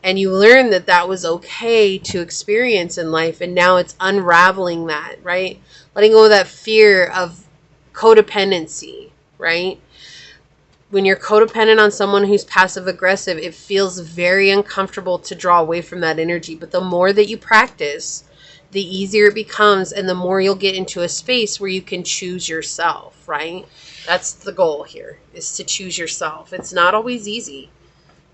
and you learned that that was okay to experience in life. And now it's unraveling that, right? Letting go of that fear of codependency, right? When you're codependent on someone who's passive aggressive, it feels very uncomfortable to draw away from that energy. But the more that you practice, the easier it becomes, and the more you'll get into a space where you can choose yourself, right? That's the goal here, is to choose yourself. It's not always easy,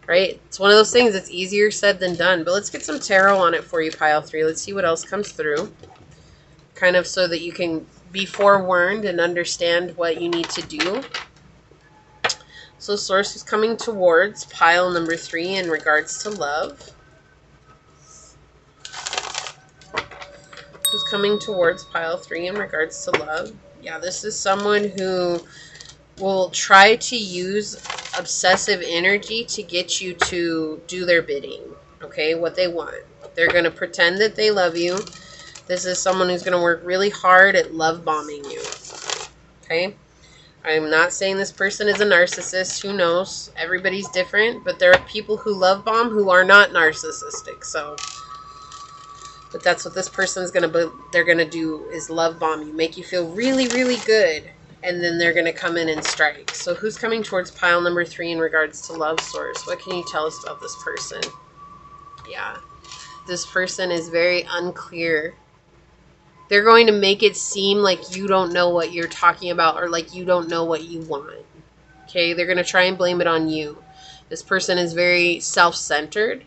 right? It's one of those things that's easier said than done. But let's get some tarot on it for you, pile 3. Let's see what else comes through, kind of so that you can be forewarned and understand what you need to do. So source is coming towards pile number 3 in regards to love. Who's coming towards pile 3 in regards to love? Yeah, this is someone who will try to use obsessive energy to get you to do their bidding, okay, what they want. They're going to pretend that they love you. This is someone who's going to work really hard at love bombing you, okay? I'm not saying this person is a narcissist. Who knows? Everybody's different, but there are people who love bomb who are not narcissistic, so... But that's what this person is going to, they're going to do, is love bomb you. Make you feel really, really good. And then they're going to come in and strike. So who's coming towards pile number 3 in regards to love source? What can you tell us about this person? Yeah. This person is very unclear. They're going to make it seem like you don't know what you're talking about, or like you don't know what you want. Okay? They're going to try and blame it on you. This person is very self-centered.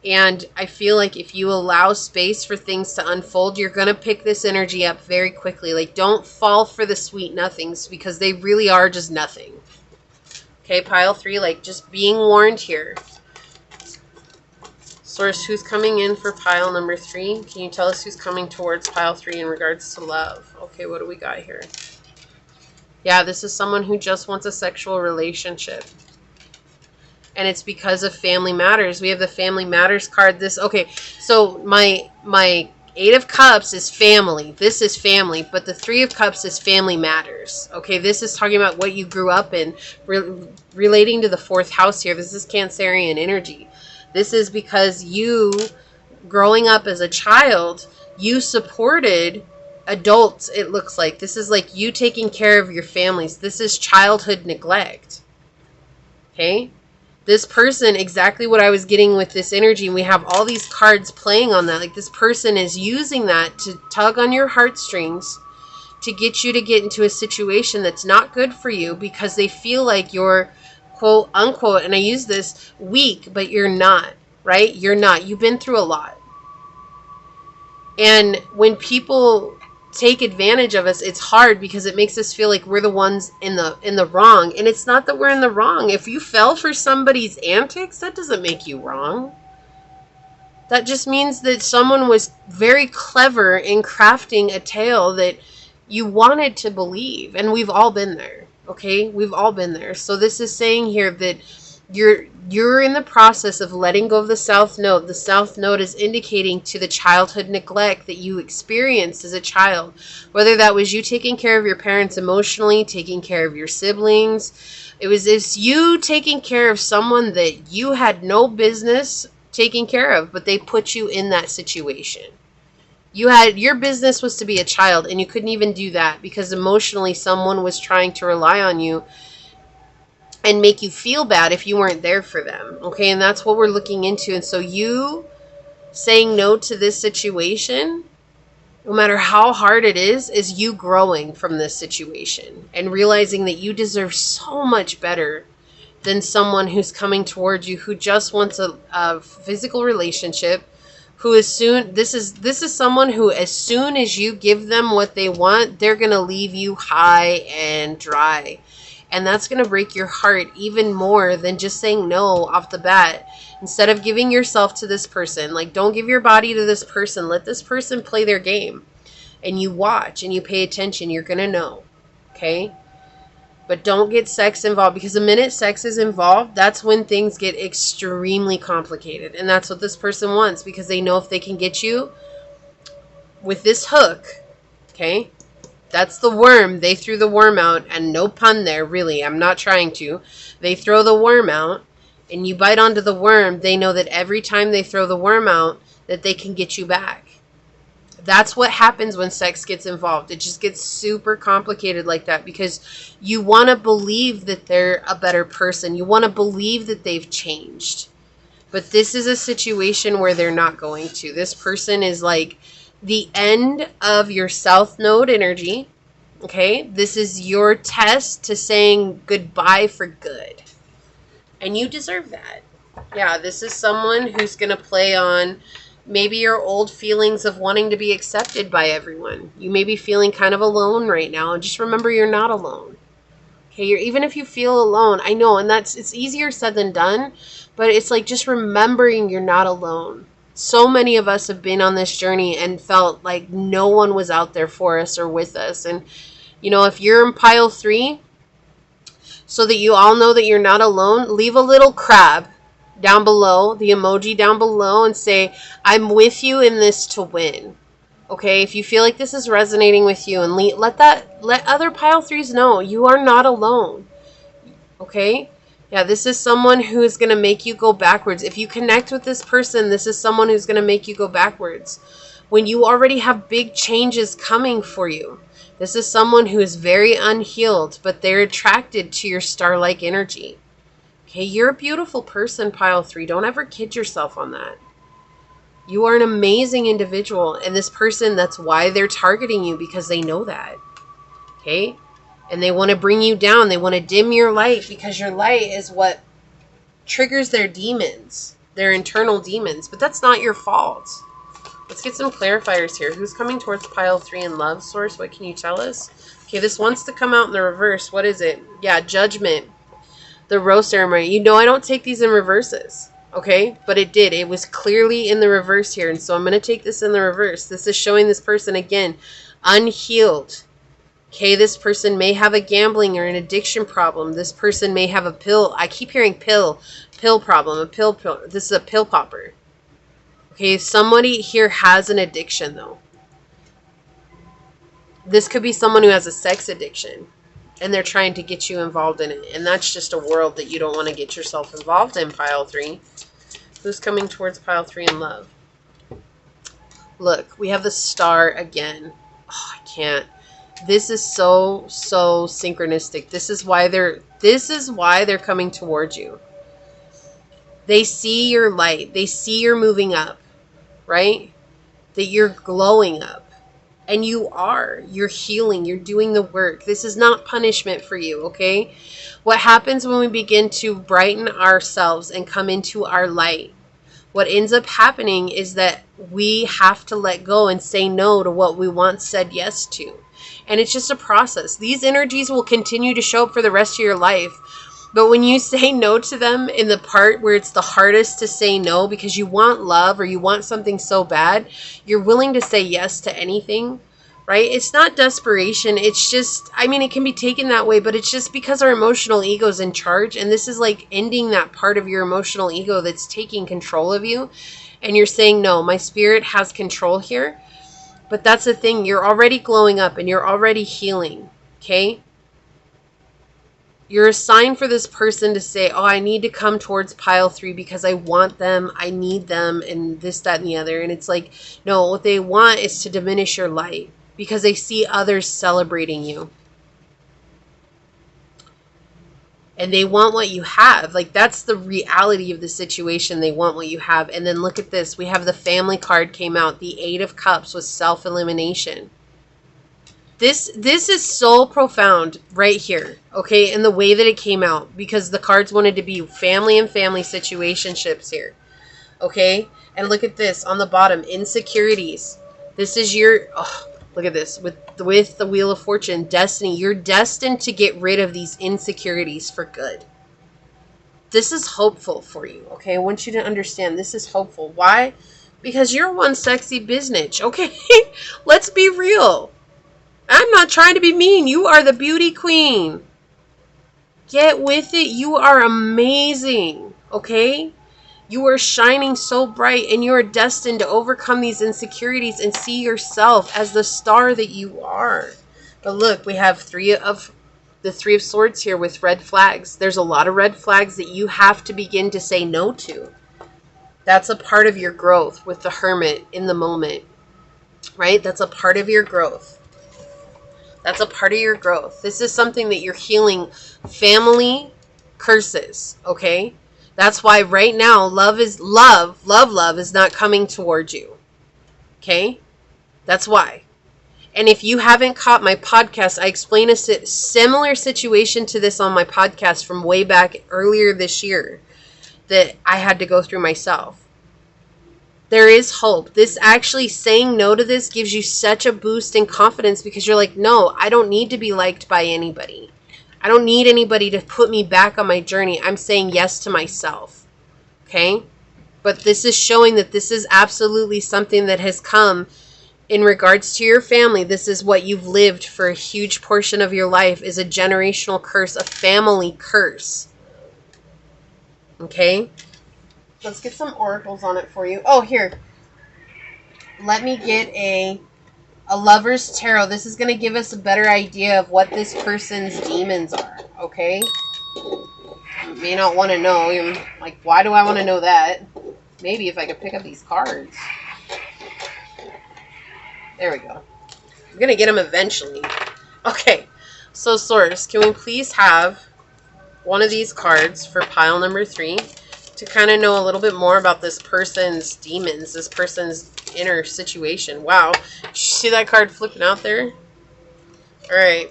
And I feel like if you allow space for things to unfold, you're going to pick this energy up very quickly. Like, don't fall for the sweet nothings, because they really are just nothing. Okay, pile 3, like, just being warned here. Source, who's coming in for pile number 3? Can you tell us who's coming towards pile 3 in regards to love? Okay, what do we got here? Yeah, this is someone who just wants a sexual relationship. And it's because of family matters. We have the family matters card. Okay, so my 8 of Cups is family. This is family. But the 3 of Cups is family matters. Okay, this is talking about what you grew up in. Relating to the 4th house here. This is Cancerian energy. This is because you, growing up as a child, you supported adults, it looks like. This is like you taking care of your families. This is childhood neglect. Okay? This person, exactly what I was getting with this energy, and we have all these cards playing on that. Like, this person is using that to tug on your heartstrings to get you to get into a situation that's not good for you, because they feel like you're, quote unquote, and I use this, weak, but you're not, right? You're not. You've been through a lot. And when people take advantage of us, it's hard, because it makes us feel like we're the ones in the wrong. And it's not that we're in the wrong. If you fell for somebody's antics, that doesn't make you wrong. That just means that someone was very clever in crafting a tale that you wanted to believe. And we've all been there. Okay? We've all been there. So this is saying here that you're in the process of letting go of the South Node. The South Node is indicating to the childhood neglect that you experienced as a child. Whether that was you taking care of your parents emotionally, taking care of your siblings. It was you taking care of someone that you had no business taking care of, but they put you in that situation. Your business was to be a child, and you couldn't even do that because emotionally someone was trying to rely on you and make you feel bad if you weren't there for them. Okay, and that's what we're looking into. And so you saying no to this situation, no matter how hard it is you growing from this situation and realizing that you deserve so much better than someone who's coming towards you who just wants a physical relationship, who this is someone who, as soon as you give them what they want, they're going to leave you high and dry. And that's going to break your heart even more than just saying no off the bat. Instead of giving yourself to this person, like, don't give your body to this person. Let this person play their game. And you watch and you pay attention. You're going to know. Okay? But don't get sex involved, because the minute sex is involved, that's when things get extremely complicated. And that's what this person wants, because they know if they can get you, with this hook, okay? That's the worm. They threw the worm out, and no pun there, really. I'm not trying to. They throw the worm out, and you bite onto the worm. They know that every time they throw the worm out, that they can get you back. That's what happens when sex gets involved. It just gets super complicated like that because you want to believe that they're a better person. You want to believe that they've changed. But this is a situation where they're not going to. This person is like the end of your south node energy. Okay? This is your test to saying goodbye for good. And you deserve that. Yeah, this is someone who's going to play on maybe your old feelings of wanting to be accepted by everyone. You may be feeling kind of alone right now. And just remember, you're not alone. Okay, even if you feel alone, I know, and it's easier said than done, but it's like just remembering you're not alone. So many of us have been on this journey and felt like no one was out there for us or with us. And, you know, if you're in pile 3, so that you all know that you're not alone, leave a little crab down below, the emoji down below, and say, I'm with you in this to win. Okay, if you feel like this is resonating with you, and let other pile 3s know you are not alone. Okay? Yeah, this is someone who is going to make you go backwards. If you connect with this person, this is someone who's going to make you go backwards. When you already have big changes coming for you. This is someone who is very unhealed, but they're attracted to your star-like energy. Okay, you're a beautiful person, pile 3. Don't ever kid yourself on that. You are an amazing individual, and this person, that's why they're targeting you, because they know that. Okay? And they want to bring you down. They want to dim your light, because your light is what triggers their demons, their internal demons. But that's not your fault. Let's get some clarifiers here. Who's coming towards pile 3 in love, source? What can you tell us? Okay, this wants to come out in the reverse. What is it? Yeah, judgment. The rose ceremony. You know I don't take these in reverses. Okay, but it did. It was clearly in the reverse here. And so I'm going to take this in the reverse. This is showing this person, again, unhealed. Okay, this person may have a gambling or an addiction problem. This person may have a pill. I keep hearing pill problem, a pill. This is a pill popper. Okay, somebody here has an addiction, though. This could be someone who has a sex addiction. And they're trying to get you involved in it. And that's just a world that you don't want to get yourself involved in, pile 3. Who's coming towards pile 3 in love? Look, we have the star again. Oh, I can't. This is so synchronistic. This is why they're coming towards you. They see your light. They see you're moving up, right? That you're glowing up. And you're healing, you're doing the work. This is not punishment for you, okay? What happens when we begin to brighten ourselves and come into our light? What ends up happening is that we have to let go and say no to what we once said yes to. And it's just a process. These energies will continue to show up for the rest of your life. But when you say no to them in the part where it's the hardest to say no because you want love or you want something so bad, you're willing to say yes to anything, right? It's not desperation. It's just, I mean, it can be taken that way, but it's just because our emotional ego is in charge. And this is like ending that part of your emotional ego that's taking control of you. And you're saying, no, my spirit has control here. But that's the thing. You're already glowing up and you're already healing, okay? You're a sign for this person to say, oh, I need to come towards pile 3 because I want them, I need them, and this, that, and the other. And it's like, no, what they want is to diminish your light because they see others celebrating you. And they want what you have. Like, that's the reality of the situation. They want what you have. And then look at this. We have the family card came out. The 8 of Cups was self-elimination. This is so profound right here, okay, in the way that it came out, because the cards wanted to be family and family situationships here, okay? And look at this on the bottom, insecurities. This is your, oh, look at this, with the Wheel of Fortune, destiny. You're destined to get rid of these insecurities for good. This is hopeful for you, okay? I want you to understand this is hopeful. Why? Because you're one sexy biznitch, okay? Let's be real. I'm not trying to be mean. You are the beauty queen. Get with it. You are amazing. Okay? You are shining so bright, and you are destined to overcome these insecurities and see yourself as the star that you are. But look, we have the Three of Swords here with red flags. There's a lot of red flags that you have to begin to say no to. That's a part of your growth with the Hermit in the moment, right? That's a part of your growth. That's a part of your growth. This is something that you're healing. Family curses, okay? That's why right now love is not coming towards you. Okay? That's why. And if you haven't caught my podcast, I explain a similar situation to this on my podcast from way back earlier this year that I had to go through myself. There is hope. This actually, saying no to this gives you such a boost in confidence because you're like, no, I don't need to be liked by anybody. I don't need anybody to put me back on my journey. I'm saying yes to myself. Okay? But this is showing that this is absolutely something that has come in regards to your family. This is what you've lived for a huge portion of your life, is a generational curse, a family curse. Okay? Let's get some oracles on it for you. Oh, here. Let me get a Lover's Tarot. This is going to give us a better idea of what this person's demons are. Okay? You may not want to know. You're like, why do I want to know that? Maybe if I could pick up these cards. There we go. I'm going to get them eventually. Okay. So, Source, can we please have one of these cards for pile number 3 to kind of know a little bit more about this person's demons, this person's inner situation. Wow. Did you see that card flipping out there? All right.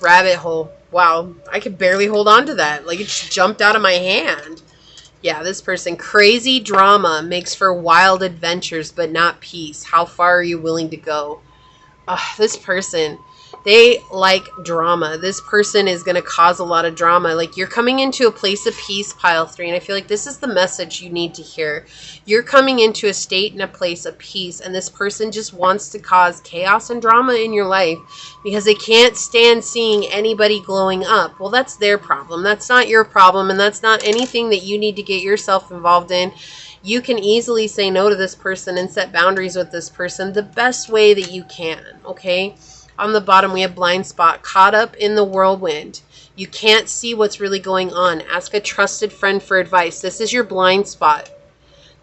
Rabbit hole. Wow. I could barely hold on to that. Like, it just jumped out of my hand. Yeah, this person. Crazy drama makes for wild adventures, but not peace. How far are you willing to go? This person, they like drama. This person is going to cause a lot of drama. Like, you're coming into a place of peace, pile 3, and I feel like this is the message you need to hear. You're coming into a state and a place of peace, and this person just wants to cause chaos and drama in your life because they can't stand seeing anybody glowing up. Well, that's their problem. That's not your problem, and that's not anything that you need to get yourself involved in. You can easily say no to this person and set boundaries with this person the best way that you can, okay? On the bottom, we have blind spot, caught up in the whirlwind. You can't see what's really going on. Ask a trusted friend for advice. This is your blind spot.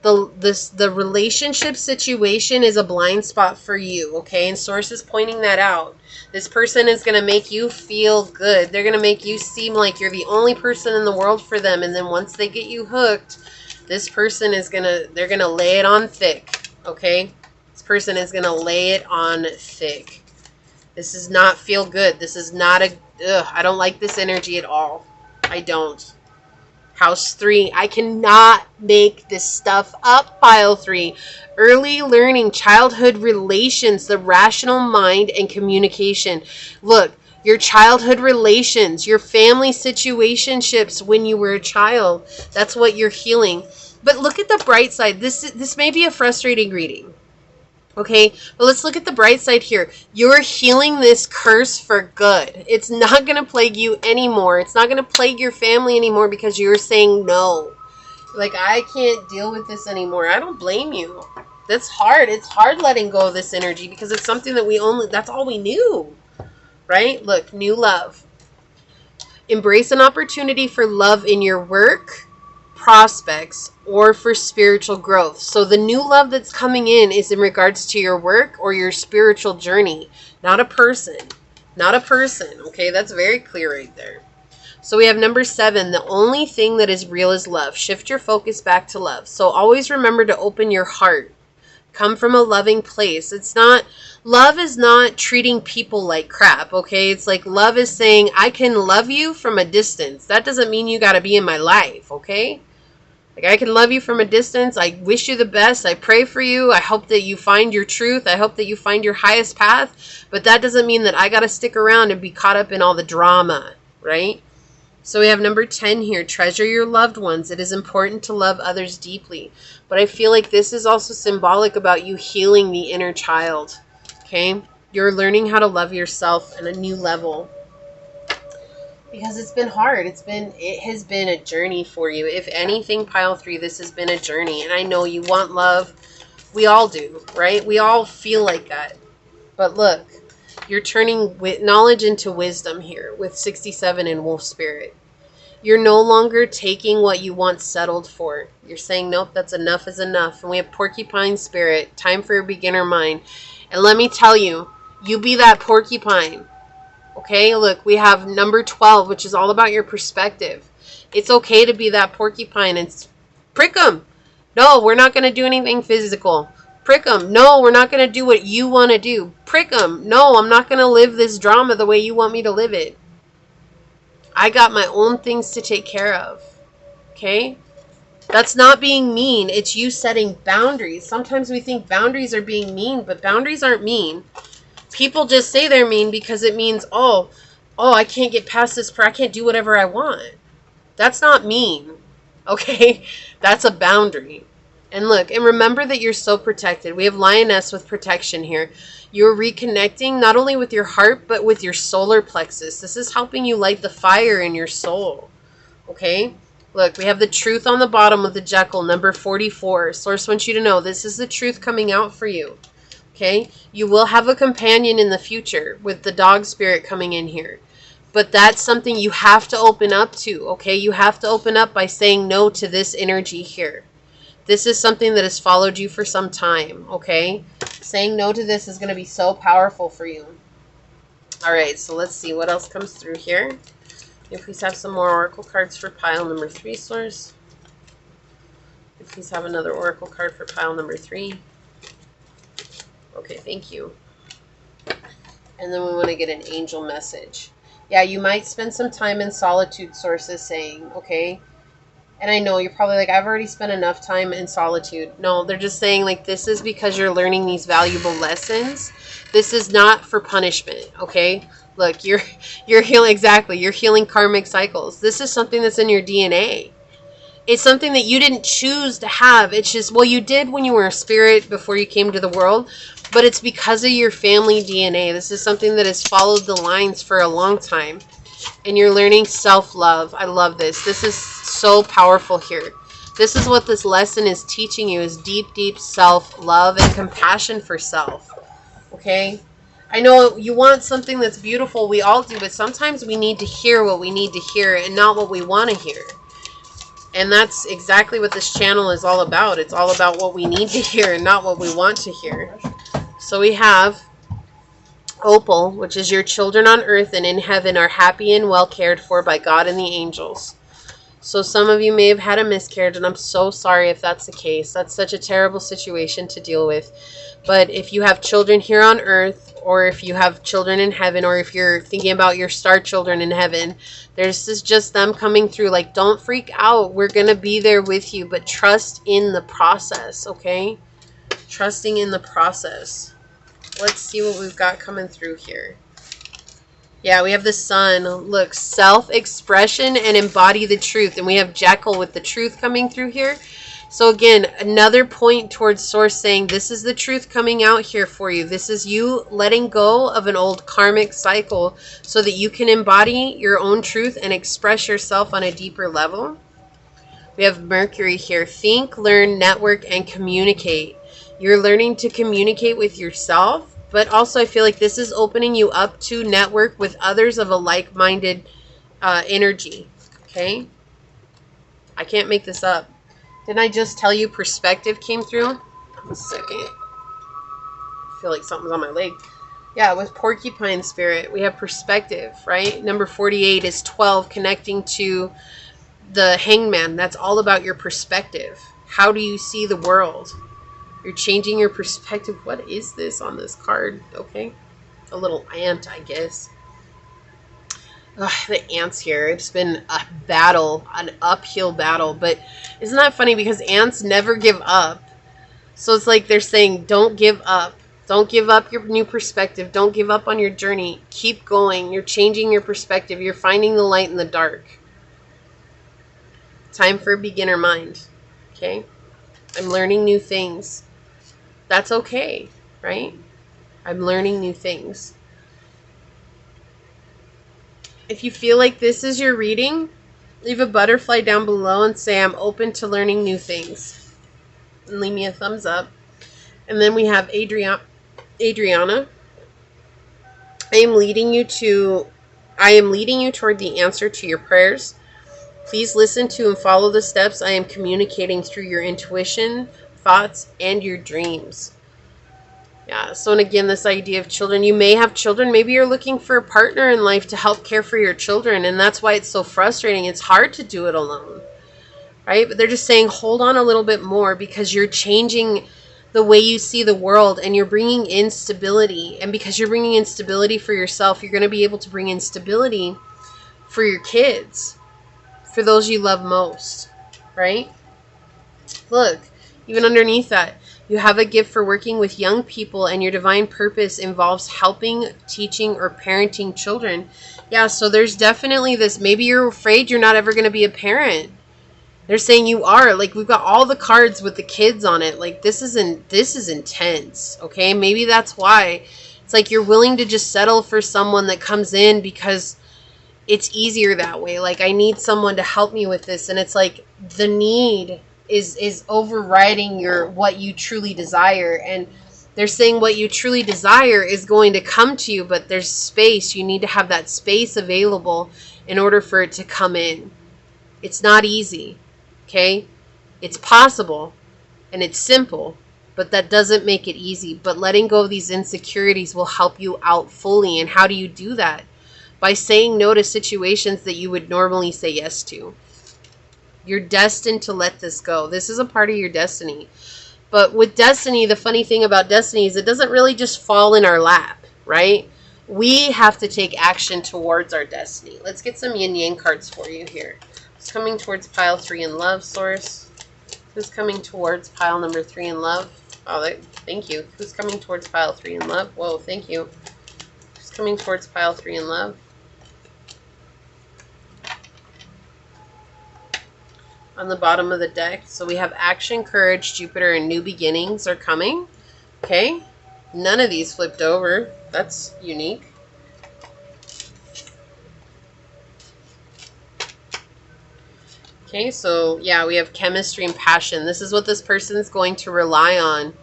The relationship situation is a blind spot for you, okay? And Source is pointing that out. This person is going to make you feel good. They're going to make you seem like you're the only person in the world for them. And then once they get you hooked, this person is they're going to lay it on thick, okay? This person is going to lay it on thick. This does not feel good. This is not I don't like this energy at all. I don't. House 3. I cannot make this stuff up, pile 3. Early learning, childhood relations, the rational mind, and communication. Look, your childhood relations, your family situationships when you were a child. That's what you're healing. But look at the bright side. This may be a frustrating reading. Okay, but let's look at the bright side here. You're healing this curse for good. It's not going to plague you anymore. It's not going to plague your family anymore because you're saying no. Like, I can't deal with this anymore. I don't blame you. That's hard. It's hard letting go of this energy because it's something that that's all we knew. Right? Look, new love. Embrace an opportunity for love in your work, prospects, or for spiritual growth. So the new love that's coming in is in regards to your work or your spiritual journey, not a person. Not a person. Okay, that's very clear right there. So we have number 7. The only thing that is real is love. Shift your focus back to love. So always remember to open your heart. Come from a loving place. Love is not treating people like crap, okay? It's like love is saying, I can love you from a distance. That doesn't mean you got to be in my life, okay? Like, I can love you from a distance. I wish you the best. I pray for you. I hope that you find your truth. I hope that you find your highest path. But that doesn't mean that I got to stick around and be caught up in all the drama, right? So we have number 10 here. Treasure your loved ones. It is important to love others deeply. But I feel like this is also symbolic about you healing the inner child, okay? You're learning how to love yourself on a new level. because it's been hard. It has been a journey for you. If anything, pile 3, this has been a journey. And I know you want love. We all do, right? We all feel like that. But look, you're turning knowledge into wisdom here with 67 in Wolf Spirit. You're no longer taking what you once settled for. You're saying, nope, that's enough is enough. And we have Porcupine Spirit, time for a beginner mind. And let me tell you, you be that porcupine. Okay, look, we have number 12, which is all about your perspective. It's okay to be that porcupine and prick them. No, we're not going to do anything physical. Prick them. No, we're not going to do what you want to do. Prick them. No, I'm not going to live this drama the way you want me to live it. I got my own things to take care of. Okay? That's not being mean. It's you setting boundaries. Sometimes we think boundaries are being mean, but boundaries aren't mean. People just say they're mean because it means, oh, I can't get past this, I can't do whatever I want. That's not mean. Okay? That's a boundary. And look, and remember that you're so protected. We have Lioness with protection here. You're reconnecting not only with your heart, but with your solar plexus. This is helping you light the fire in your soul. Okay? Look, we have the truth on the bottom of the Jekyll, number 44. Source wants you to know this is the truth coming out for you. Okay? You will have a companion in the future with the dog spirit coming in here. But that's something you have to open up to. Okay? You have to open up by saying no to this energy here. This is something that has followed you for some time, okay? Saying no to this is going to be so powerful for you. All right, so let's see what else comes through here. Can you please have some more oracle cards for pile number 3, Source? Can you please have another oracle card for pile number 3? Okay, thank you. And then we want to get an angel message. Yeah, you might spend some time in solitude, Source is saying, okay? And I know you're probably like, I've already spent enough time in solitude. No, they're just saying like this is because you're learning these valuable lessons. This is not for punishment, okay? Look, you're healing, exactly. You're healing karmic cycles. This is something that's in your DNA. It's something that you didn't choose to have. It's just, well, you did when you were a spirit before you came to the world, but it's because of your family DNA. This is something that has followed the lines for a long time. And you're learning self-love. I love this. This is so powerful here. This is what this lesson is teaching you, is deep, deep self-love and compassion for self. Okay? I know you want something that's beautiful. We all do. But sometimes we need to hear what we need to hear and not what we want to hear. And that's exactly what this channel is all about. It's all about what we need to hear and not what we want to hear. So we have Opal, which is your children on earth and in heaven are happy and well cared for by God and the angels. So some of you may have had a miscarriage, and I'm so sorry if that's the case. That's such a terrible situation to deal with. But if you have children here on earth, or if you have children in heaven, or if you're thinking about your star children in heaven, this is just them coming through. Like, don't freak out. We're going to be there with you, but trust in the process, okay? Trusting in the process. Let's see what we've got coming through here. Yeah, we have the sun. Look, self-expression and embody the truth. And we have Jekyll with the truth coming through here. So again, another point towards Source saying this is the truth coming out here for you. This is you letting go of an old karmic cycle so that you can embody your own truth and express yourself on a deeper level. We have Mercury here. Think, learn, network, and communicate. You're learning to communicate with yourself. But also I feel like this is opening you up to network with others of a like-minded energy. Okay? I can't make this up. Didn't I just tell you perspective came through? One second. I feel like something's on my leg. Yeah, with Porcupine Spirit, we have perspective, right? Number 48 is 12, connecting to the Hangman. That's all about your perspective. How do you see the world? You're changing your perspective. What is this on this card? Okay. A little ant, I guess. Ugh, the ants here. It's been a battle, an uphill battle. But isn't that funny? Because ants never give up. So it's like they're saying, don't give up. Don't give up your new perspective. Don't give up on your journey. Keep going. You're changing your perspective. You're finding the light in the dark. Time for a beginner mind. Okay? I'm learning new things. That's okay, right? I'm learning new things. If you feel like this is your reading, leave a butterfly down below and say, I'm open to learning new things. And leave me a thumbs up. And then we have Adriana. I am leading you toward the answer to your prayers. Please listen to and follow the steps I am communicating through your intuition, thoughts, and your dreams. Yeah, so and again, this idea of children. You may have children. Maybe you're looking for a partner in life to help care for your children, and that's why it's so frustrating. It's hard to do it alone, right? But they're just saying, hold on a little bit more, because you're changing the way you see the world, and you're bringing in stability. And because you're bringing in stability for yourself, you're going to be able to bring in stability for your kids, for those you love most, right? Look, even underneath that, you have a gift for working with young people, and your divine purpose involves helping, teaching, or parenting children. Yeah, so there's definitely this, maybe you're afraid you're not ever going to be a parent. They're saying you are. Like, we've got all the cards with the kids on it. Like, this is intense, okay? Maybe that's why. It's like you're willing to just settle for someone that comes in because it's easier that way. Like, I need someone to help me with this. And it's like the need is overriding what you truly desire. And they're saying what you truly desire is going to come to you, but there's space. You need to have that space available in order for it to come in. It's not easy, okay? It's possible and it's simple, but that doesn't make it easy. But letting go of these insecurities will help you out fully. And how do you do that? By saying no to situations that you would normally say yes to. You're destined to let this go. This is a part of your destiny. But with destiny, the funny thing about destiny is it doesn't really just fall in our lap, right? We have to take action towards our destiny. Let's get some yin yang cards for you here. Who's coming towards pile 3 in love, source? Who's coming towards pile number 3 in love? Oh, thank you. Who's coming towards pile 3 in love? Whoa, thank you. Who's coming towards pile 3 in love? On the bottom of the deck, so we have action, courage, Jupiter, and new beginnings are coming. Okay, none of these flipped over. That's unique. Okay, so yeah, we have chemistry and passion. This is what this person is going to rely on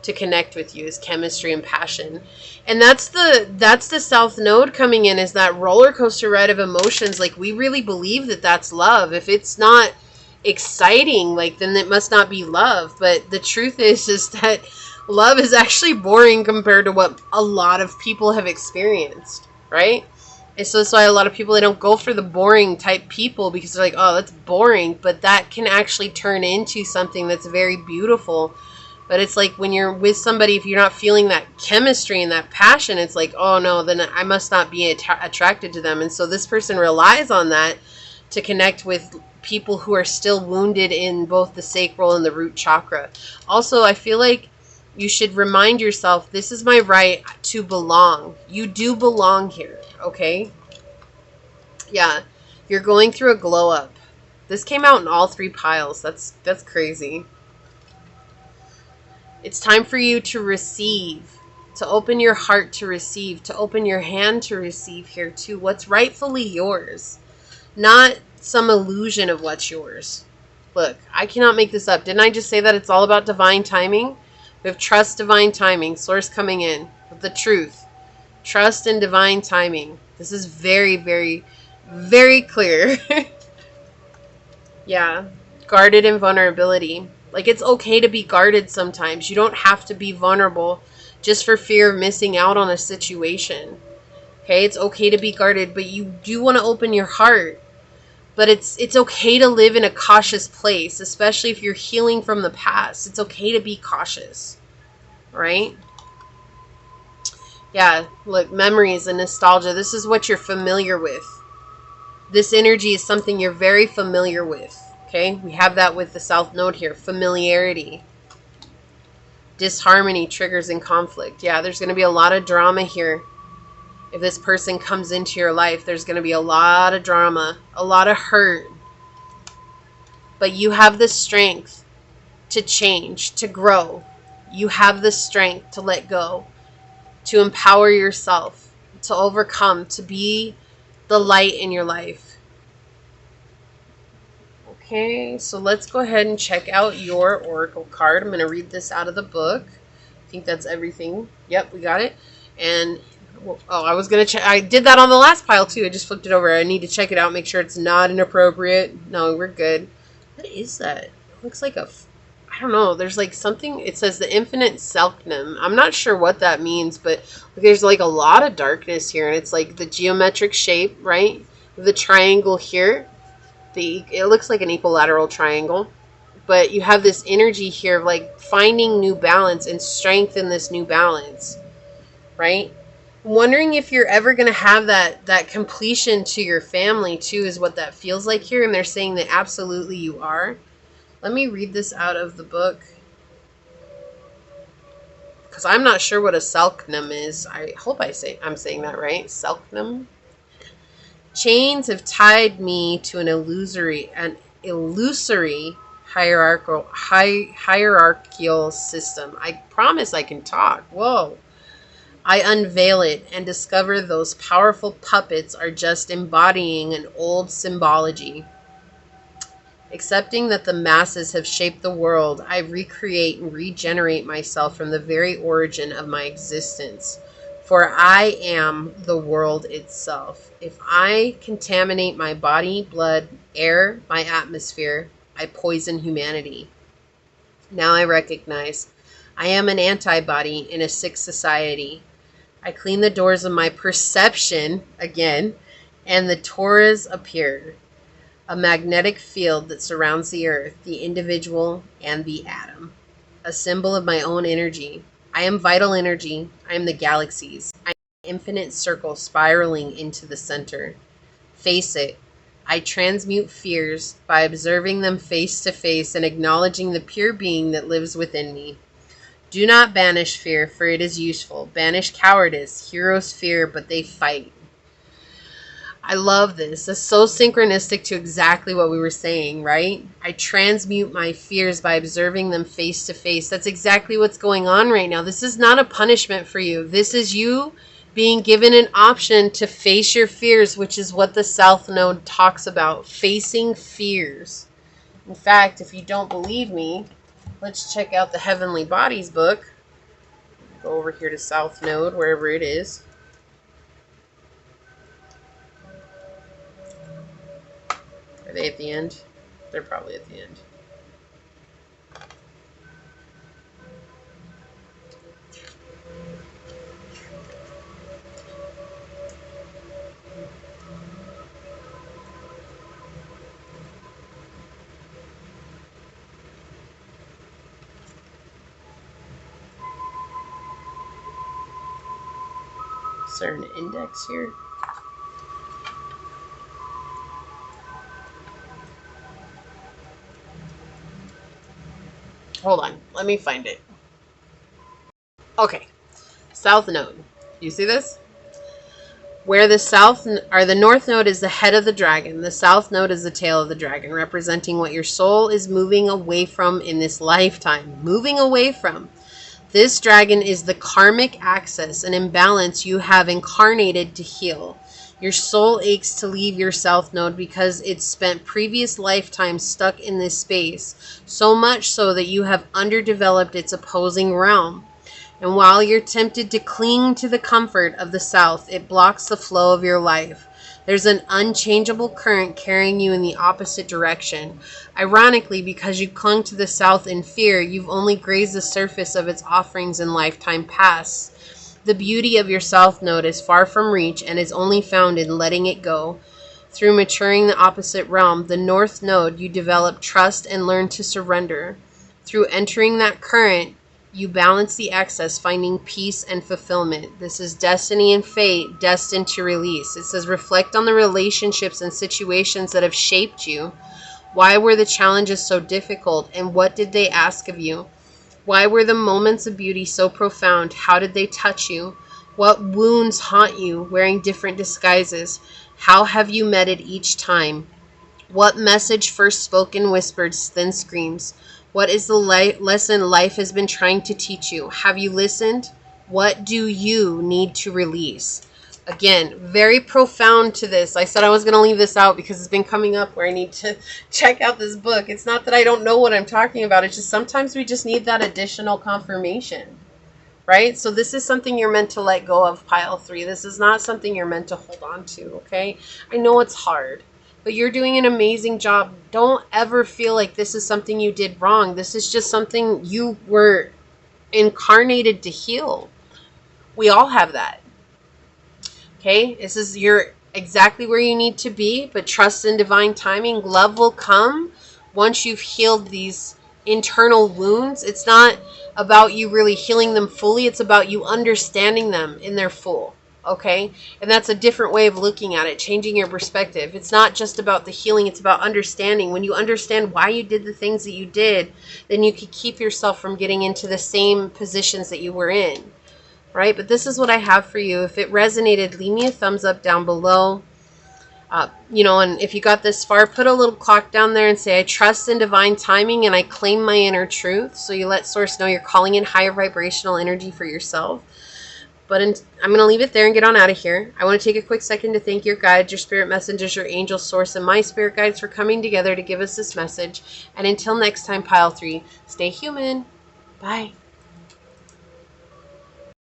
to connect with you, is chemistry and passion. And that's the South Node coming in, is that roller coaster ride of emotions. Like, we really believe that that's love. If it's not exciting, like, then it must not be love. But the truth is that love is actually boring compared to what a lot of people have experienced, right? And so that's why a lot of people, they don't go for the boring type people, because they're like, oh, that's boring. But that can actually turn into something that's very beautiful. But it's like when you're with somebody, if you're not feeling that chemistry and that passion, it's like, oh no, then I must not be attracted to them. And so this person relies on that to connect with people who are still wounded in both the sacral and the root chakra. Also, I feel like you should remind yourself, this is my right to belong. You do belong here, okay? Yeah, you're going through a glow up. This came out in all 3 piles. That's crazy. It's time for you to receive, to open your heart to receive, to open your hand to receive here too. What's rightfully yours, not some illusion of what's yours. Look, I cannot make this up. Didn't I just say that it's all about divine timing? We have trust, divine timing, source coming in with the truth. Trust and divine timing. This is very, very, very clear. Yeah, guarded and vulnerability. Like, it's okay to be guarded sometimes. You don't have to be vulnerable just for fear of missing out on a situation. Okay, it's okay to be guarded, but you do want to open your heart. But it's okay to live in a cautious place, especially if you're healing from the past. It's okay to be cautious, right? Yeah, look, memories and nostalgia. This is what you're familiar with. This energy is something you're very familiar with, okay? We have that with the South Node here, familiarity. Disharmony, triggers, and conflict. Yeah, there's going to be a lot of drama here. If this person comes into your life, there's going to be a lot of drama, a lot of hurt. But you have the strength to change, to grow. You have the strength to let go, to empower yourself, to overcome, to be the light in your life. Okay, so let's go ahead and check out your oracle card. I'm going to read this out of the book. I think that's everything. Yep, we got it. And oh, I was going to check. I did that on the last pile too. I just flipped it over. I need to check it out, make sure it's not inappropriate. No, we're good. What is that? It looks like a, I don't know. There's like something. It says the infinite selknam. I'm not sure what that means, but there's like a lot of darkness here, and it's like the geometric shape, right? The triangle here. It looks like an equilateral triangle, but you have this energy here of like finding new balance and strength in this new balance, right? I'm wondering if you're ever going to have that completion to your family too, is what that feels like here. And they're saying that absolutely you are. Let me read this out of the book, because I'm not sure what a selknam is. I hope I'm saying that right. Selknam. Chains have tied me to an illusory hierarchical system. I promise I can talk. Whoa. I unveil it and discover those powerful puppets are just embodying an old symbology. Accepting that the masses have shaped the world, I recreate and regenerate myself from the very origin of my existence. For I am the world itself. If I contaminate my body, blood, air, my atmosphere, I poison humanity. Now I recognize I am an antibody in a sick society. I clean the doors of my perception again, and the Taurus appeared. A magnetic field that surrounds the earth, the individual, and the atom. A symbol of my own energy. I am vital energy. I am the galaxies. I am an infinite circle spiraling into the center. Face it. I transmute fears by observing them face to face and acknowledging the pure being that lives within me. Do not banish fear, for it is useful. Banish cowardice. Heroes fear, but they fight. I love this. It's so synchronistic to exactly what we were saying, right? I transmute my fears by observing them face to face. That's exactly what's going on right now. This is not a punishment for you. This is you being given an option to face your fears, which is what the South Node talks about. Facing fears. In fact, if you don't believe me, let's check out the Heavenly Bodies book. Go over here to South Node, wherever it is. Are they at the end? They're probably at the end. Is there an index here? Hold on, let me find it. Okay, South Node. You see this? Where the North Node is the head of the dragon, the South Node is the tail of the dragon, representing what your soul is moving away from in this lifetime. Moving away from. This dragon is the karmic axis, an imbalance you have incarnated to heal. Your soul aches to leave your South Node because it's spent previous lifetimes stuck in this space, so much so that you have underdeveloped its opposing realm. And while you're tempted to cling to the comfort of the South, it blocks the flow of your life. There's an unchangeable current carrying you in the opposite direction. Ironically, because you clung to the South in fear, you've only grazed the surface of its offerings in lifetime past. The beauty of your South Node is far from reach and is only found in letting it go. Through maturing the opposite realm, the North Node, you develop trust and learn to surrender. Through entering that current, you balance the excess, finding peace and fulfillment. This is destiny and fate, destined to release. It says, reflect on the relationships and situations that have shaped you. Why were the challenges so difficult, and what did they ask of you? Why were the moments of beauty so profound? How did they touch you? What wounds haunt you, wearing different disguises? How have you met it each time? What message first spoken whispers, then screams? What is the lesson life has been trying to teach you? Have you listened? What do you need to release? Again, very profound to this. I said I was going to leave this out because it's been coming up where I need to check out this book. It's not that I don't know what I'm talking about. It's just sometimes we just need that additional confirmation, right? So this is something you're meant to let go of, pile 3. This is not something you're meant to hold on to, okay? I know it's hard, but you're doing an amazing job. Don't ever feel like this is something you did wrong. This is just something you were incarnated to heal. We all have that. Okay, you're exactly where you need to be, but trust in divine timing. Love will come once you've healed these internal wounds. It's not about you really healing them fully. It's about you understanding them in their full. Okay, and that's a different way of looking at it, changing your perspective. It's not just about the healing, it's about understanding. When you understand why you did the things that you did, then you can keep yourself from getting into the same positions that you were in. Right? But this is what I have for you. If it resonated, leave me a thumbs up down below. And if you got this far, put a little clock down there and say, I trust in divine timing and I claim my inner truth. So you let source know you're calling in higher vibrational energy for yourself. But I'm going to leave it there and get on out of here. I want to take a quick second to thank your guides, your spirit messengers, your angel source, and my spirit guides for coming together to give us this message. And until next time, pile 3, stay human. Bye.